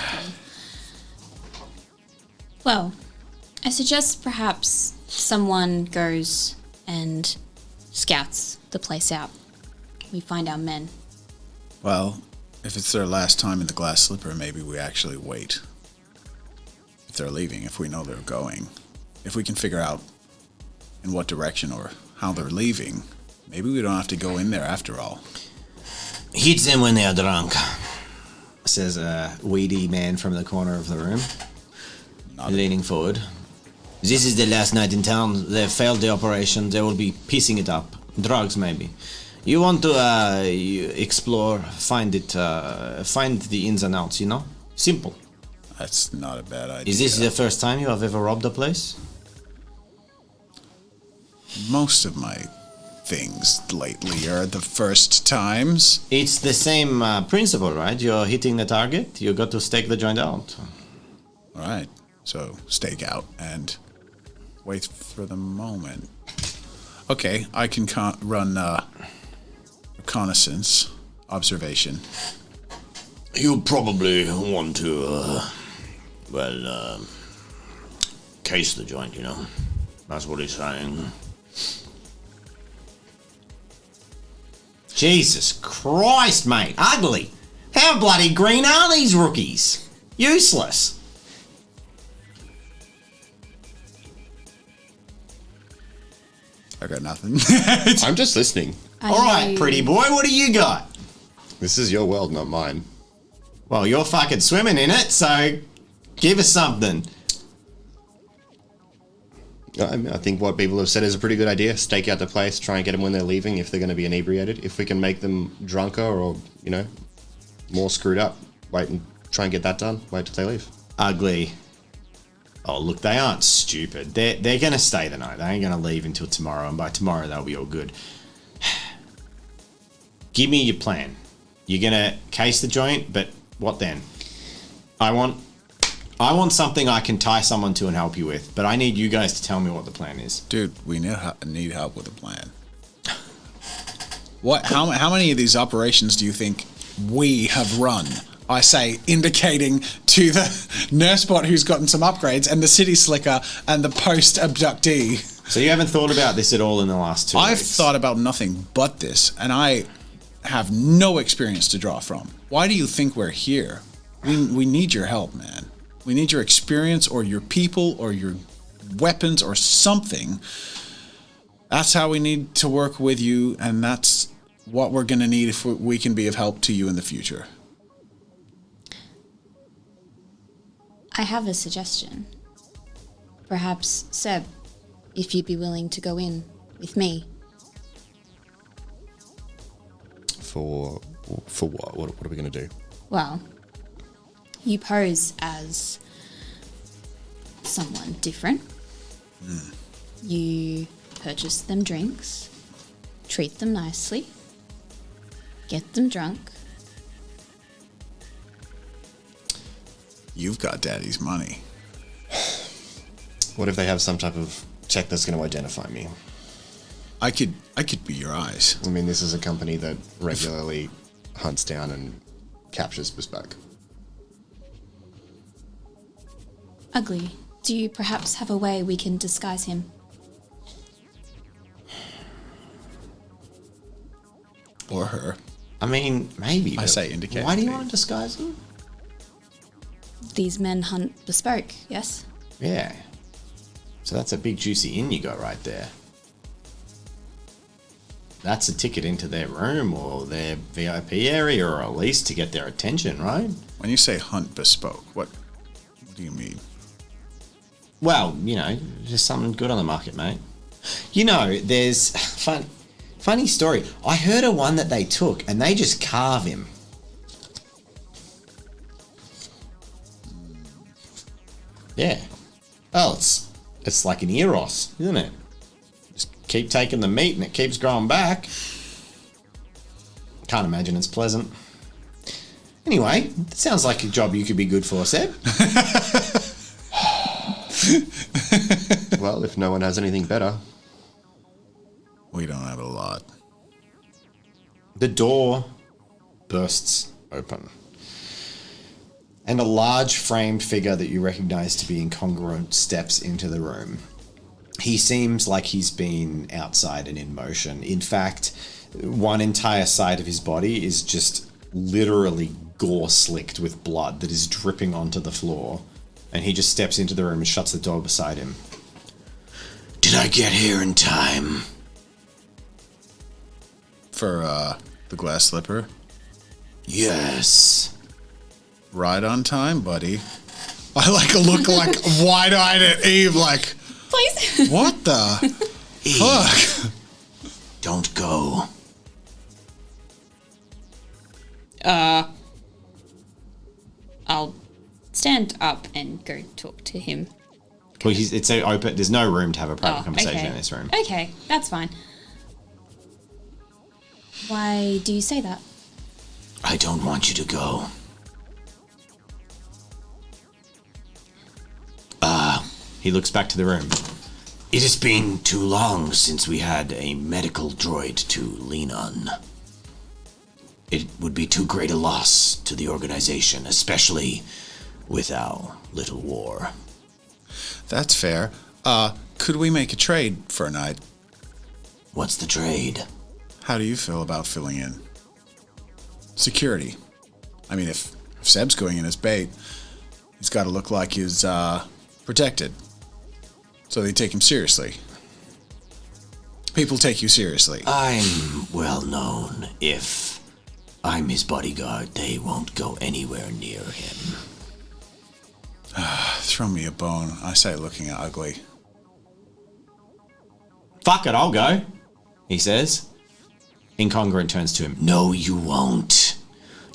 [SPEAKER 6] well, I suggest perhaps someone goes and scouts the place out. We find our men.
[SPEAKER 4] Well, if it's their last time in the glass slipper, maybe we actually wait. If they're leaving, if we know they're going. If we can figure out in what direction or how they're leaving, maybe we don't have to go in there after all.
[SPEAKER 5] Hit them when they are drunk.
[SPEAKER 3] Says a weedy man from the corner of the room, leaning forward.
[SPEAKER 5] This is the last night in town. They failed the operation. They will be piecing it up. Drugs, maybe. You want to explore, find the ins and outs, you know? Simple.
[SPEAKER 4] That's not a bad idea.
[SPEAKER 5] Is this the first time you have ever robbed a place?
[SPEAKER 4] Most of my things lately are the first times.
[SPEAKER 5] It's the same principle, right? You're hitting the target, you got to stake the joint out.
[SPEAKER 4] All right, so stake out and wait for the moment. Okay, I can run reconnaissance, observation.
[SPEAKER 5] You probably want to, case the joint, you know. That's what he's saying.
[SPEAKER 3] Jesus Christ, mate. Ugly. How bloody green are these rookies? Useless.
[SPEAKER 4] I got nothing.
[SPEAKER 1] I'm just listening.
[SPEAKER 3] All right, pretty boy, what do you got?
[SPEAKER 1] This is your world, not mine.
[SPEAKER 3] Well, you're fucking swimming in it, so give us something.
[SPEAKER 1] I think what people have said is a pretty good idea. Stake out the place, try and get them when they're leaving if they're going to be inebriated. If we can make them drunker or, you know, more screwed up, wait and try and get that done. Wait till they leave.
[SPEAKER 3] Ugly. Oh, look, they aren't stupid. They're going to stay the night. They ain't going to leave until tomorrow, and by tomorrow they'll be all good. Give me your plan. You're going to case the joint, but what then? I want something I can tie someone to and help you with, but I need you guys to tell me what the plan is.
[SPEAKER 4] Dude, we need help with a plan. What? How many of these operations do you think we have run? I say, indicating to the nurse bot who's gotten some upgrades, and the city slicker, and the post abductee.
[SPEAKER 3] So you haven't thought about this at all in the last 2 weeks?
[SPEAKER 4] I've thought about nothing but this, and I have no experience to draw from. Why do you think we're here? We need your help, man. We need your experience or your people or your weapons or something. That's how we need to work with you, and that's what we're going to need if we can be of help to you in the future.
[SPEAKER 6] I have a suggestion. Perhaps, Seb, if you'd be willing to go in with me.
[SPEAKER 1] For what? What are we going to do?
[SPEAKER 6] Well, you pose as someone different. You purchase them drinks, treat them nicely, get them drunk.
[SPEAKER 4] You've got daddy's money.
[SPEAKER 1] What if they have some type of tech that's going to identify me?
[SPEAKER 4] I could be your eyes.
[SPEAKER 1] I mean, this is a company that regularly hunts down and captures Bespoke.
[SPEAKER 6] Ugly, do you perhaps have a way we can disguise him?
[SPEAKER 4] Or her.
[SPEAKER 3] I mean, maybe.
[SPEAKER 4] I say indicate.
[SPEAKER 3] Why do you want to disguise them?
[SPEAKER 6] These men hunt Bespoke, yes?
[SPEAKER 3] Yeah. So that's a big juicy in you got right there. That's a ticket into their room or their VIP area, or at least to get their attention, right?
[SPEAKER 4] When you say hunt Bespoke, what do you mean?
[SPEAKER 3] Well, you know, just something good on the market, mate. You know, there's funny story. I heard of one that they took and they just carve him. Yeah. Oh, it's like an Eros, isn't it? Just keep taking the meat and it keeps growing back. Can't imagine it's pleasant. Anyway, it sounds like a job you could be good for, Seb.
[SPEAKER 1] Well, if no one has anything better.
[SPEAKER 4] We don't have a lot.
[SPEAKER 3] The door bursts open, and a large framed figure that you recognize to be incongruent steps into the room. He seems like he's been outside and in motion. In fact, one entire side of his body is just literally gore-slicked with blood that is dripping onto the floor. And he just steps into the room and shuts the door beside him.
[SPEAKER 5] Did I get here in time?
[SPEAKER 4] For, the glass slipper?
[SPEAKER 5] Yes.
[SPEAKER 4] Right on time, buddy. I look like wide-eyed at Eve like,
[SPEAKER 6] Please.
[SPEAKER 4] what the fuck?
[SPEAKER 5] Don't go.
[SPEAKER 2] I'll stand up and go talk to him.
[SPEAKER 3] Well, it's so open. There's no room to have a private conversation
[SPEAKER 2] okay.
[SPEAKER 3] in this room.
[SPEAKER 2] Okay, that's fine.
[SPEAKER 6] Why do you say that?
[SPEAKER 5] I don't want you to go.
[SPEAKER 3] He looks back to the room.
[SPEAKER 5] It has been too long since we had a medical droid to lean on. It would be too great a loss to the organization, especially with our little war.
[SPEAKER 4] That's fair. Could we make a trade for a night?
[SPEAKER 5] What's the trade?
[SPEAKER 4] How do you feel about filling in? Security. I mean, if Seb's going in as bait, he's got to look like he's protected. So they take him seriously. People take you seriously.
[SPEAKER 5] I'm well known. If I'm his bodyguard, they won't go anywhere near him.
[SPEAKER 4] Throw me a bone, I say, looking ugly.
[SPEAKER 3] Fuck it, I'll go, he says. Incongruent turns to him.
[SPEAKER 5] No, you won't.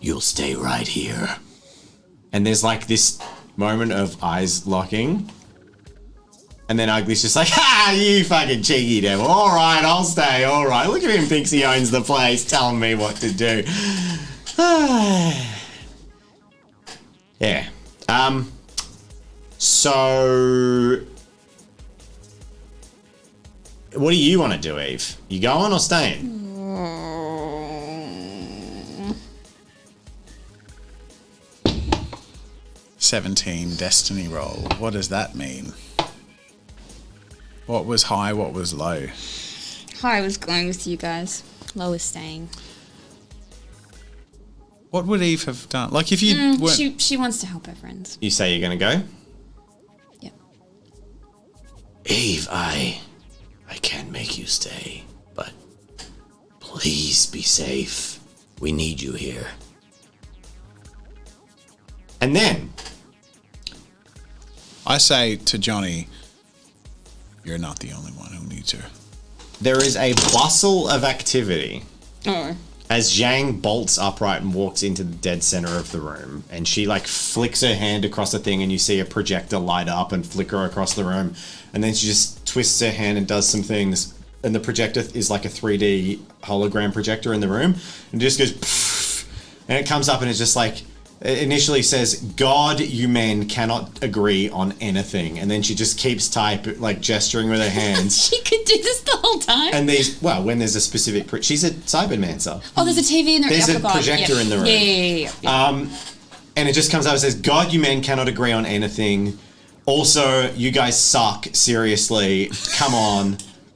[SPEAKER 5] You'll stay right here.
[SPEAKER 3] And there's like this moment of eyes locking. And then Ugly's just like, ha, you fucking cheeky devil. All right, I'll stay. All right. Look at him, thinks he owns the place, telling me what to do. Yeah. So, what do you want to do, Eve? You going or staying?
[SPEAKER 4] 17 destiny roll. What does that mean? What was high, what was low?
[SPEAKER 6] High was going with you guys. Low is staying.
[SPEAKER 4] What would Eve have done? Like if you weren't...
[SPEAKER 6] She wants to help her friends.
[SPEAKER 3] You say you're going to go?
[SPEAKER 6] Yep.
[SPEAKER 5] Eve, I can't make you stay, but please be safe. We need you here.
[SPEAKER 3] And then
[SPEAKER 4] I say to Johnny, you're not the only one who needs her.
[SPEAKER 3] there is a bustle of activity
[SPEAKER 6] Oh.
[SPEAKER 3] as Zhang bolts upright and walks into the dead center of the room, and she like flicks her hand across the thing, and you see a projector light up and flicker across the room, and then she just twists her hand and does some things, and the projector is like a 3D hologram projector in the room, and it just goes pfft, and it comes up and it's just like, it initially says, God, you men cannot agree on anything, and then she just keeps gesturing with her hands.
[SPEAKER 6] She could do this the whole time.
[SPEAKER 3] And when there's a specific... she's a cybermancer.
[SPEAKER 6] Oh, there's a TV in the room.
[SPEAKER 3] There's a projector in the room.
[SPEAKER 6] Yeah.
[SPEAKER 3] And it just comes up and says, God, you men cannot agree on anything. Also, you guys suck. Seriously. Come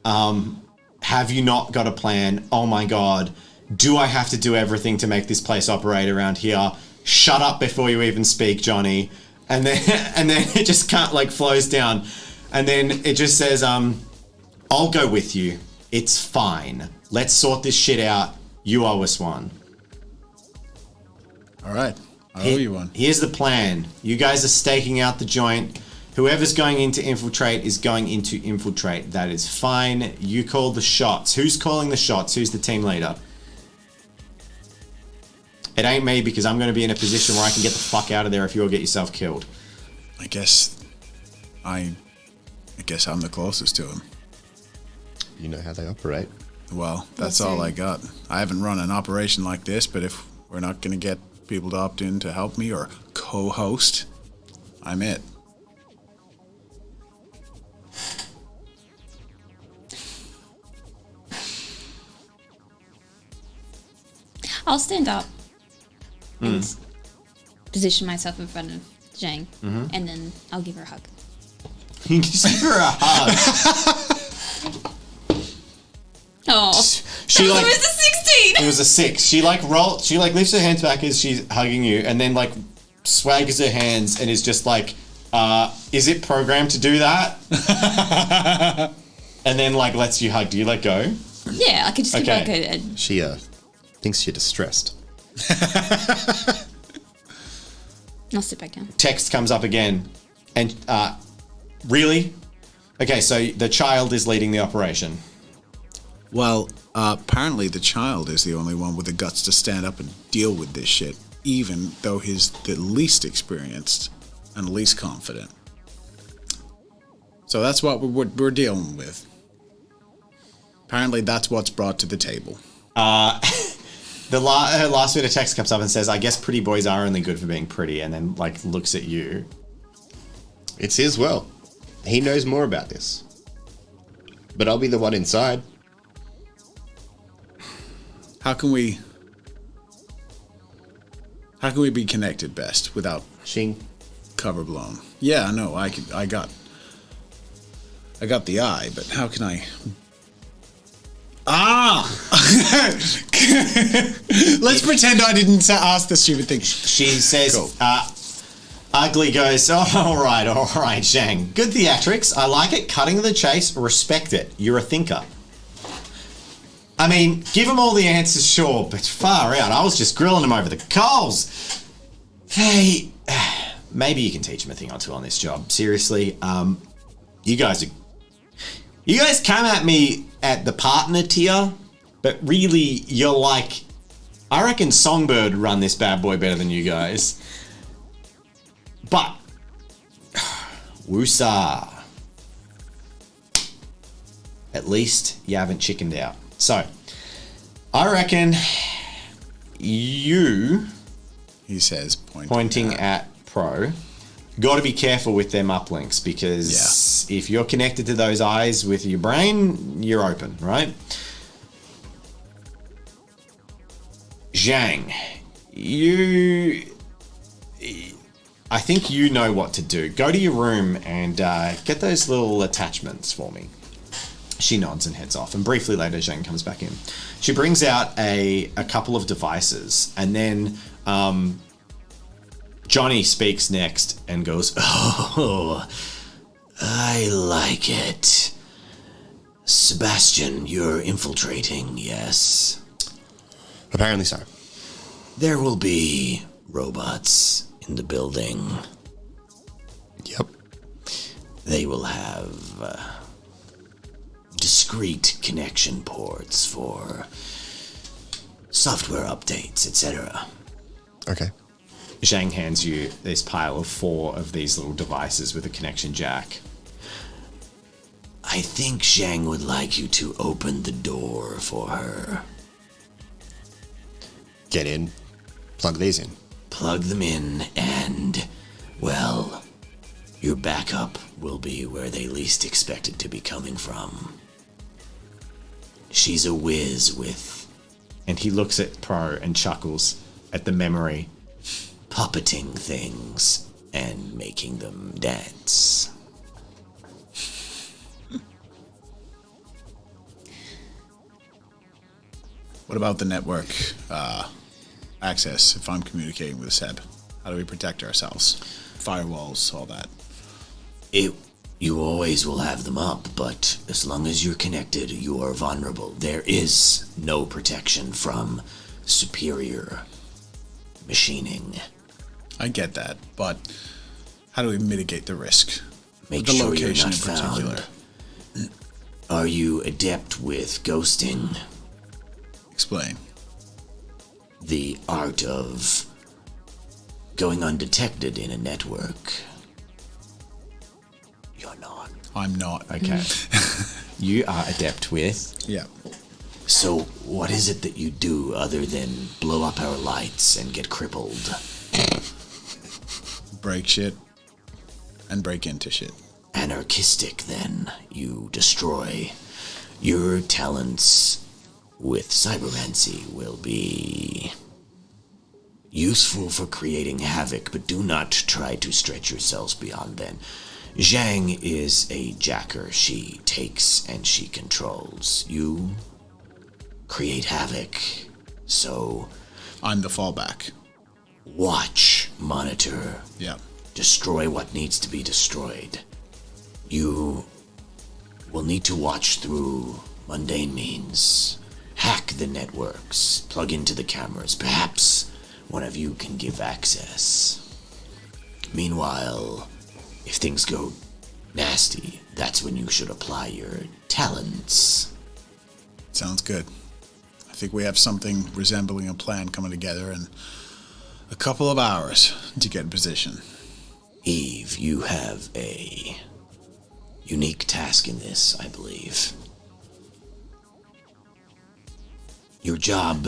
[SPEAKER 3] on. Have you not got a plan? Oh my God. Do I have to do everything to make this place operate around here? Shut up before you even speak, Johnny. And then it just flows down. And then it just says, I'll go with you. It's fine. Let's sort this shit out. You owe us one.
[SPEAKER 4] All right. I owe you one.
[SPEAKER 3] Here's the plan. You guys are staking out the joint. Whoever's going in to infiltrate is going in to infiltrate. That is fine. You call the shots. Who's calling the shots? Who's the team leader? It ain't me, because I'm going to be in a position where I can get the fuck out of there if you all get yourself killed.
[SPEAKER 4] I guess I'm the closest to him.
[SPEAKER 1] You know how they operate.
[SPEAKER 4] Well, that's all I got. I haven't run an operation like this, but if we're not going to get people to opt in to help me or co-host, I'm it.
[SPEAKER 6] I'll stand up and position myself in front of Zhang, and then I'll give her a hug.
[SPEAKER 3] You can just give her a hug.
[SPEAKER 6] Oh,
[SPEAKER 3] She
[SPEAKER 6] that was a 16.
[SPEAKER 3] It was a 6. She lifts her hands back as she's hugging you, and then swaggers her hands and is just like, is it programmed to do that? And then lets you hug. Do you let go?
[SPEAKER 6] Yeah, I could just give her a
[SPEAKER 1] She thinks you're distressed.
[SPEAKER 6] I'll sit back down.
[SPEAKER 3] Text comes up again, and really? Okay, so the child is leading the operation.
[SPEAKER 4] Well, apparently the child is the only one with the guts to stand up and deal with this shit, even though he's the least experienced and least confident. So that's what we're dealing with. Apparently that's what's brought to the table.
[SPEAKER 3] Her last bit of text comes up and says, I guess pretty boys are only good for being pretty, and then looks at you.
[SPEAKER 1] It's his well. He knows more about this. but I'll be the one inside.
[SPEAKER 4] How can we be connected best without
[SPEAKER 1] Shing.
[SPEAKER 4] cover blown? Yeah, no, I got the eye, but how can I? Let's pretend I didn't ask the stupid thing.
[SPEAKER 3] She says,
[SPEAKER 4] Cool.
[SPEAKER 3] Ugly goes, all right, Zhang. Good theatrics. I like it. Cutting the chase. Respect it. You're a thinker. I mean, give him all the answers, sure, but far out. I was just grilling him over the coals. Hey, maybe you can teach him a thing or two on this job. Seriously, you guys come at me at the partner tier, but really, you're like, I reckon Songbird run this bad boy better than you guys. But, woosah. At least you haven't chickened out. So, I reckon you,
[SPEAKER 4] He says,
[SPEAKER 3] pointing at Pro, got to be careful with them uplinks because if you're connected to those eyes with your brain, you're open, right? Zhang, I think you know what to do. Go to your room and get those little attachments for me. She nods and heads off, and briefly later Zhang comes back in. She brings out a couple of devices, and then Johnny speaks next and goes,
[SPEAKER 5] Oh, I like it. Sebastian, you're infiltrating, yes?
[SPEAKER 1] Apparently so.
[SPEAKER 5] There will be robots in the building.
[SPEAKER 1] Yep.
[SPEAKER 5] They will have discrete connection ports for software updates, etc.
[SPEAKER 1] Okay.
[SPEAKER 3] Zhang hands you this pile of 4 of these little devices with a connection jack.
[SPEAKER 5] I think Zhang would like you to open the door for her.
[SPEAKER 1] Get in. Plug these in.
[SPEAKER 5] Plug them in and, well, your backup will be where they least expect it to be coming from. She's a whiz with,
[SPEAKER 3] And he looks at Pro and chuckles at the memory.
[SPEAKER 5] puppeting things and making them dance.
[SPEAKER 4] What about the network access if I'm communicating with Seb? How do we protect ourselves? Firewalls, all that.
[SPEAKER 5] You always will have them up, but as long as you're connected, you are vulnerable. There is no protection from superior machining.
[SPEAKER 4] I get that, but how do we mitigate the risk?
[SPEAKER 5] Make
[SPEAKER 4] The
[SPEAKER 5] sure
[SPEAKER 4] location
[SPEAKER 5] you're not
[SPEAKER 4] in particular.
[SPEAKER 5] found. Are you adept with ghosting?
[SPEAKER 4] Explain.
[SPEAKER 5] The art of going undetected in a network. You're not.
[SPEAKER 4] I'm not.
[SPEAKER 3] Okay. You are adept with.
[SPEAKER 4] Yeah.
[SPEAKER 5] So what is it that you do other than blow up our lights and get crippled?
[SPEAKER 4] Break shit and break into shit.
[SPEAKER 5] Anarchistic, then. You destroy. Your talents with cybermancy will be useful for creating havoc, but do not try to stretch yourselves beyond then. Zhang is a jacker. She takes and she controls. You create havoc. So
[SPEAKER 4] I'm the fallback.
[SPEAKER 5] watch, monitor,
[SPEAKER 4] Yeah.
[SPEAKER 5] destroy what needs to be destroyed. You will need to watch through mundane means. Hack the networks, plug into the cameras. Perhaps one of you can give access. Meanwhile, if things go nasty, that's when you should apply your talents.
[SPEAKER 4] Sounds good. I think we have something resembling a plan coming together in a couple of hours to get in position.
[SPEAKER 5] Eve, you have a unique task in this, I believe. Your job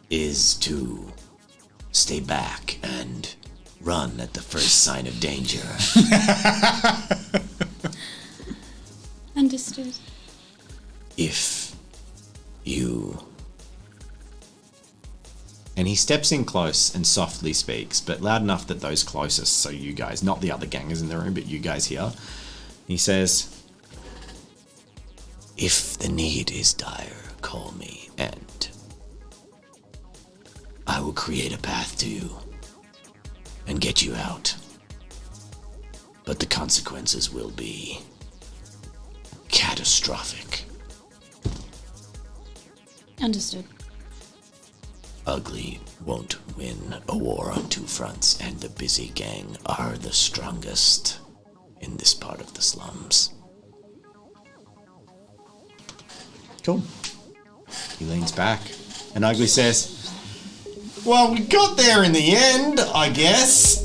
[SPEAKER 5] is to stay back and run at the first sign of danger.
[SPEAKER 6] Understood. Understood.
[SPEAKER 5] If you...
[SPEAKER 3] And he steps in close and softly speaks, but loud enough that those closest, so you guys, not the other gangers in the room, but you guys hear. He says,
[SPEAKER 5] If the need is dire, call me, and I will create a path to you and get you out. But the consequences will be catastrophic.
[SPEAKER 6] Understood.
[SPEAKER 5] Ugly won't win a war on two fronts, and the busy gang are the strongest in this part of the slums.
[SPEAKER 3] cool. He leans back, and Ugly says, well, we got there in the end, I guess.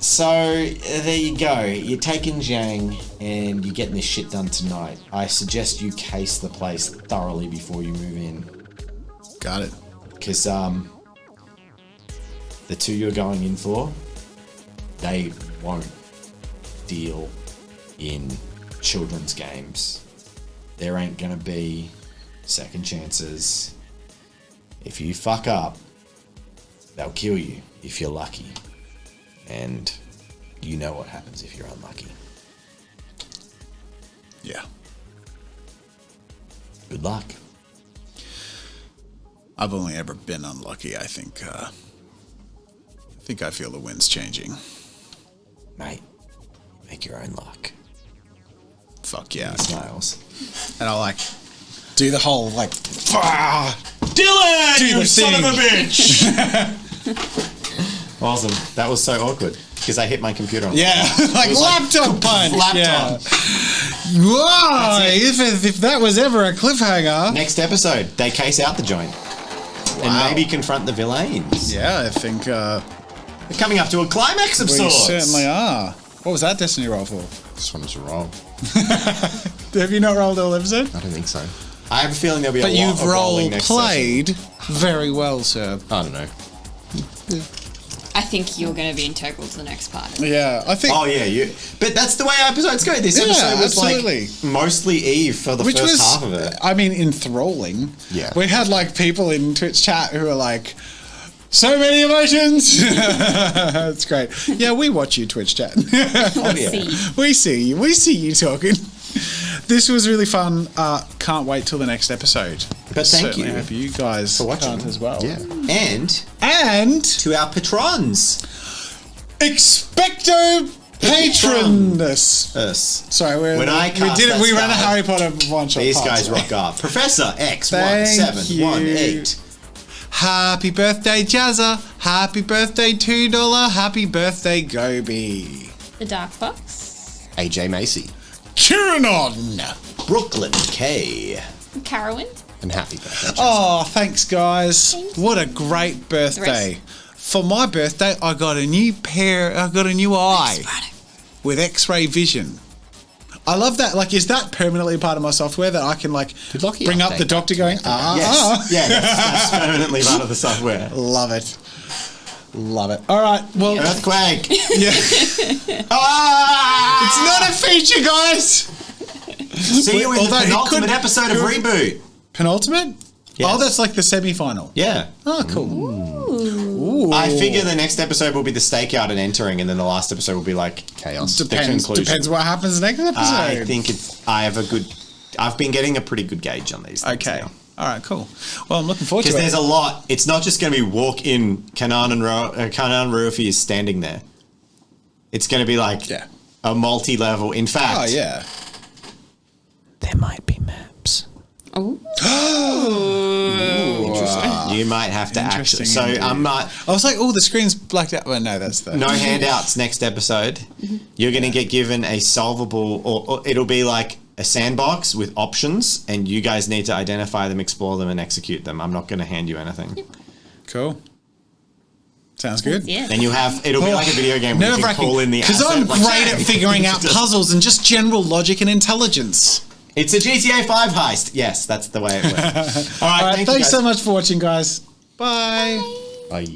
[SPEAKER 3] So there you go. You're taking Zhang, and you're getting this shit done tonight. I suggest you case the place thoroughly before you move in.
[SPEAKER 4] Got it.
[SPEAKER 3] Because the two you're going in for, they won't deal in children's games. There ain't gonna be second chances. If you fuck up, they'll kill you if you're lucky. And you know what happens if you're unlucky.
[SPEAKER 4] Yeah.
[SPEAKER 3] Good luck.
[SPEAKER 4] I've only ever been unlucky. I think I feel the wind's changing.
[SPEAKER 5] Mate, make your own luck.
[SPEAKER 4] Fuck yeah.
[SPEAKER 3] He smiles.
[SPEAKER 4] And I'll like do the whole like
[SPEAKER 3] Dylan,
[SPEAKER 4] Do
[SPEAKER 3] you
[SPEAKER 4] the
[SPEAKER 3] son of a
[SPEAKER 4] thing.
[SPEAKER 3] bitch! Awesome. That was so awkward because I hit my computer on
[SPEAKER 4] yeah, like laptop punch.
[SPEAKER 3] laptop.
[SPEAKER 4] Yeah. Why? If that was ever a cliffhanger.
[SPEAKER 3] Next episode, they case out the joint.
[SPEAKER 4] Wow.
[SPEAKER 3] And maybe confront the villains.
[SPEAKER 4] Yeah, I think
[SPEAKER 3] They're coming up to a climax of
[SPEAKER 4] we
[SPEAKER 3] sorts.
[SPEAKER 4] certainly are. What was that Destiny roll for?
[SPEAKER 1] Just wanted to roll.
[SPEAKER 4] Have you not rolled all episode?
[SPEAKER 1] I don't think so.
[SPEAKER 3] I have a feeling there'll be
[SPEAKER 4] But
[SPEAKER 3] a lot
[SPEAKER 4] you've
[SPEAKER 3] of rolling
[SPEAKER 4] role
[SPEAKER 3] next
[SPEAKER 4] played very well, sir.
[SPEAKER 1] I don't know.
[SPEAKER 6] I think you're going to be integral to the next part.
[SPEAKER 4] Yeah, I think.
[SPEAKER 3] Oh yeah, but that's the way episodes go. This episode was
[SPEAKER 4] absolutely.
[SPEAKER 3] like mostly Eve for the first half of it.
[SPEAKER 4] I mean, enthralling.
[SPEAKER 1] Yeah.
[SPEAKER 4] We had like people in Twitch chat who were like, so many emotions. It's great. Yeah, we watch you Twitch chat.
[SPEAKER 3] Oh yeah.
[SPEAKER 6] See.
[SPEAKER 4] We see you. We see you talking. This was really fun. Can't wait till the next episode.
[SPEAKER 3] But thank
[SPEAKER 4] Certainly
[SPEAKER 3] you
[SPEAKER 4] hope you guys
[SPEAKER 3] for watching.
[SPEAKER 4] can't as well.
[SPEAKER 1] Yeah.
[SPEAKER 3] And
[SPEAKER 4] And
[SPEAKER 3] to our patrons.
[SPEAKER 4] Expecto Patronus.
[SPEAKER 3] Us.
[SPEAKER 4] Sorry,
[SPEAKER 3] When I
[SPEAKER 4] we
[SPEAKER 3] cast
[SPEAKER 4] did it.
[SPEAKER 3] that
[SPEAKER 4] We ran a
[SPEAKER 3] spell,
[SPEAKER 4] Harry Potter one shot.
[SPEAKER 3] These
[SPEAKER 4] part
[SPEAKER 3] guys
[SPEAKER 4] today.
[SPEAKER 3] rock up. Professor
[SPEAKER 4] Thank you.
[SPEAKER 3] X1718.
[SPEAKER 4] Happy birthday, Jazza. Happy birthday, $2. Happy birthday, Gobi.
[SPEAKER 6] The Dark Fox.
[SPEAKER 1] AJ Macy.
[SPEAKER 4] Kiranon.
[SPEAKER 3] Brooklyn K.
[SPEAKER 6] Carowin.
[SPEAKER 1] And happy birthday.
[SPEAKER 4] Oh, thanks, guys.
[SPEAKER 6] Thank you.
[SPEAKER 4] What a great birthday. For my birthday, I got a new eye with X-ray vision. I love that. Like, is that permanently part of my software that I can like
[SPEAKER 1] Did Lockie
[SPEAKER 4] bring up
[SPEAKER 1] update
[SPEAKER 4] the
[SPEAKER 1] that
[SPEAKER 4] doctor
[SPEAKER 1] to
[SPEAKER 4] going,
[SPEAKER 1] make
[SPEAKER 3] Yes. Yeah, that's permanently part of the software.
[SPEAKER 4] Love it. Love it. All right. Well,
[SPEAKER 3] Earthquake.
[SPEAKER 4] yeah.
[SPEAKER 3] Ah!
[SPEAKER 4] It's not a feature, guys.
[SPEAKER 3] See you in
[SPEAKER 4] Although
[SPEAKER 3] the
[SPEAKER 4] it
[SPEAKER 3] penultimate
[SPEAKER 4] could-
[SPEAKER 3] episode of Reboot.
[SPEAKER 4] Penultimate?
[SPEAKER 3] Yes.
[SPEAKER 4] Oh, that's like the semi-final.
[SPEAKER 3] Yeah.
[SPEAKER 4] Oh, cool. Ooh.
[SPEAKER 3] I figure the next episode will be the stakeout and entering, and then the last episode will be like
[SPEAKER 1] Chaos.
[SPEAKER 4] Depends.
[SPEAKER 3] conclusion.
[SPEAKER 4] Depends what happens next episode.
[SPEAKER 3] I think I've been getting a pretty good gauge on these things
[SPEAKER 4] Okay.
[SPEAKER 3] now.
[SPEAKER 4] All right. Cool. Well, I'm looking forward to
[SPEAKER 3] Because
[SPEAKER 4] it.
[SPEAKER 3] there's a lot. It's not just going to be walk in, Kanan and Rufi is standing there. It's going to be like
[SPEAKER 4] Yeah.
[SPEAKER 3] a multi-level. In fact,
[SPEAKER 4] Oh yeah.
[SPEAKER 5] There might be maps.
[SPEAKER 6] Oh.
[SPEAKER 3] you might have to
[SPEAKER 4] Interesting
[SPEAKER 3] actually. So
[SPEAKER 4] indeed.
[SPEAKER 3] I'm not.
[SPEAKER 4] I was like, oh, the screen's blacked out. Well, no, that's the
[SPEAKER 3] No handouts next episode. You're going to get given a solvable, or it'll be like a sandbox with options, and you guys need to identify them, explore them, and execute them. I'm not going to hand you anything.
[SPEAKER 4] Cool. Sounds good.
[SPEAKER 6] Yeah.
[SPEAKER 3] Then you have, it'll be like a video game where you can call in the
[SPEAKER 4] because
[SPEAKER 3] asset,
[SPEAKER 4] I'm
[SPEAKER 3] like,
[SPEAKER 4] great at
[SPEAKER 3] "Hey."
[SPEAKER 4] figuring out puzzles and just general logic and intelligence.
[SPEAKER 3] It's a GTA 5 heist. Yes, that's the way it works. All right,
[SPEAKER 4] All right,
[SPEAKER 3] thank you
[SPEAKER 4] thanks
[SPEAKER 3] guys.
[SPEAKER 4] so much for watching, guys. Bye.
[SPEAKER 1] Bye.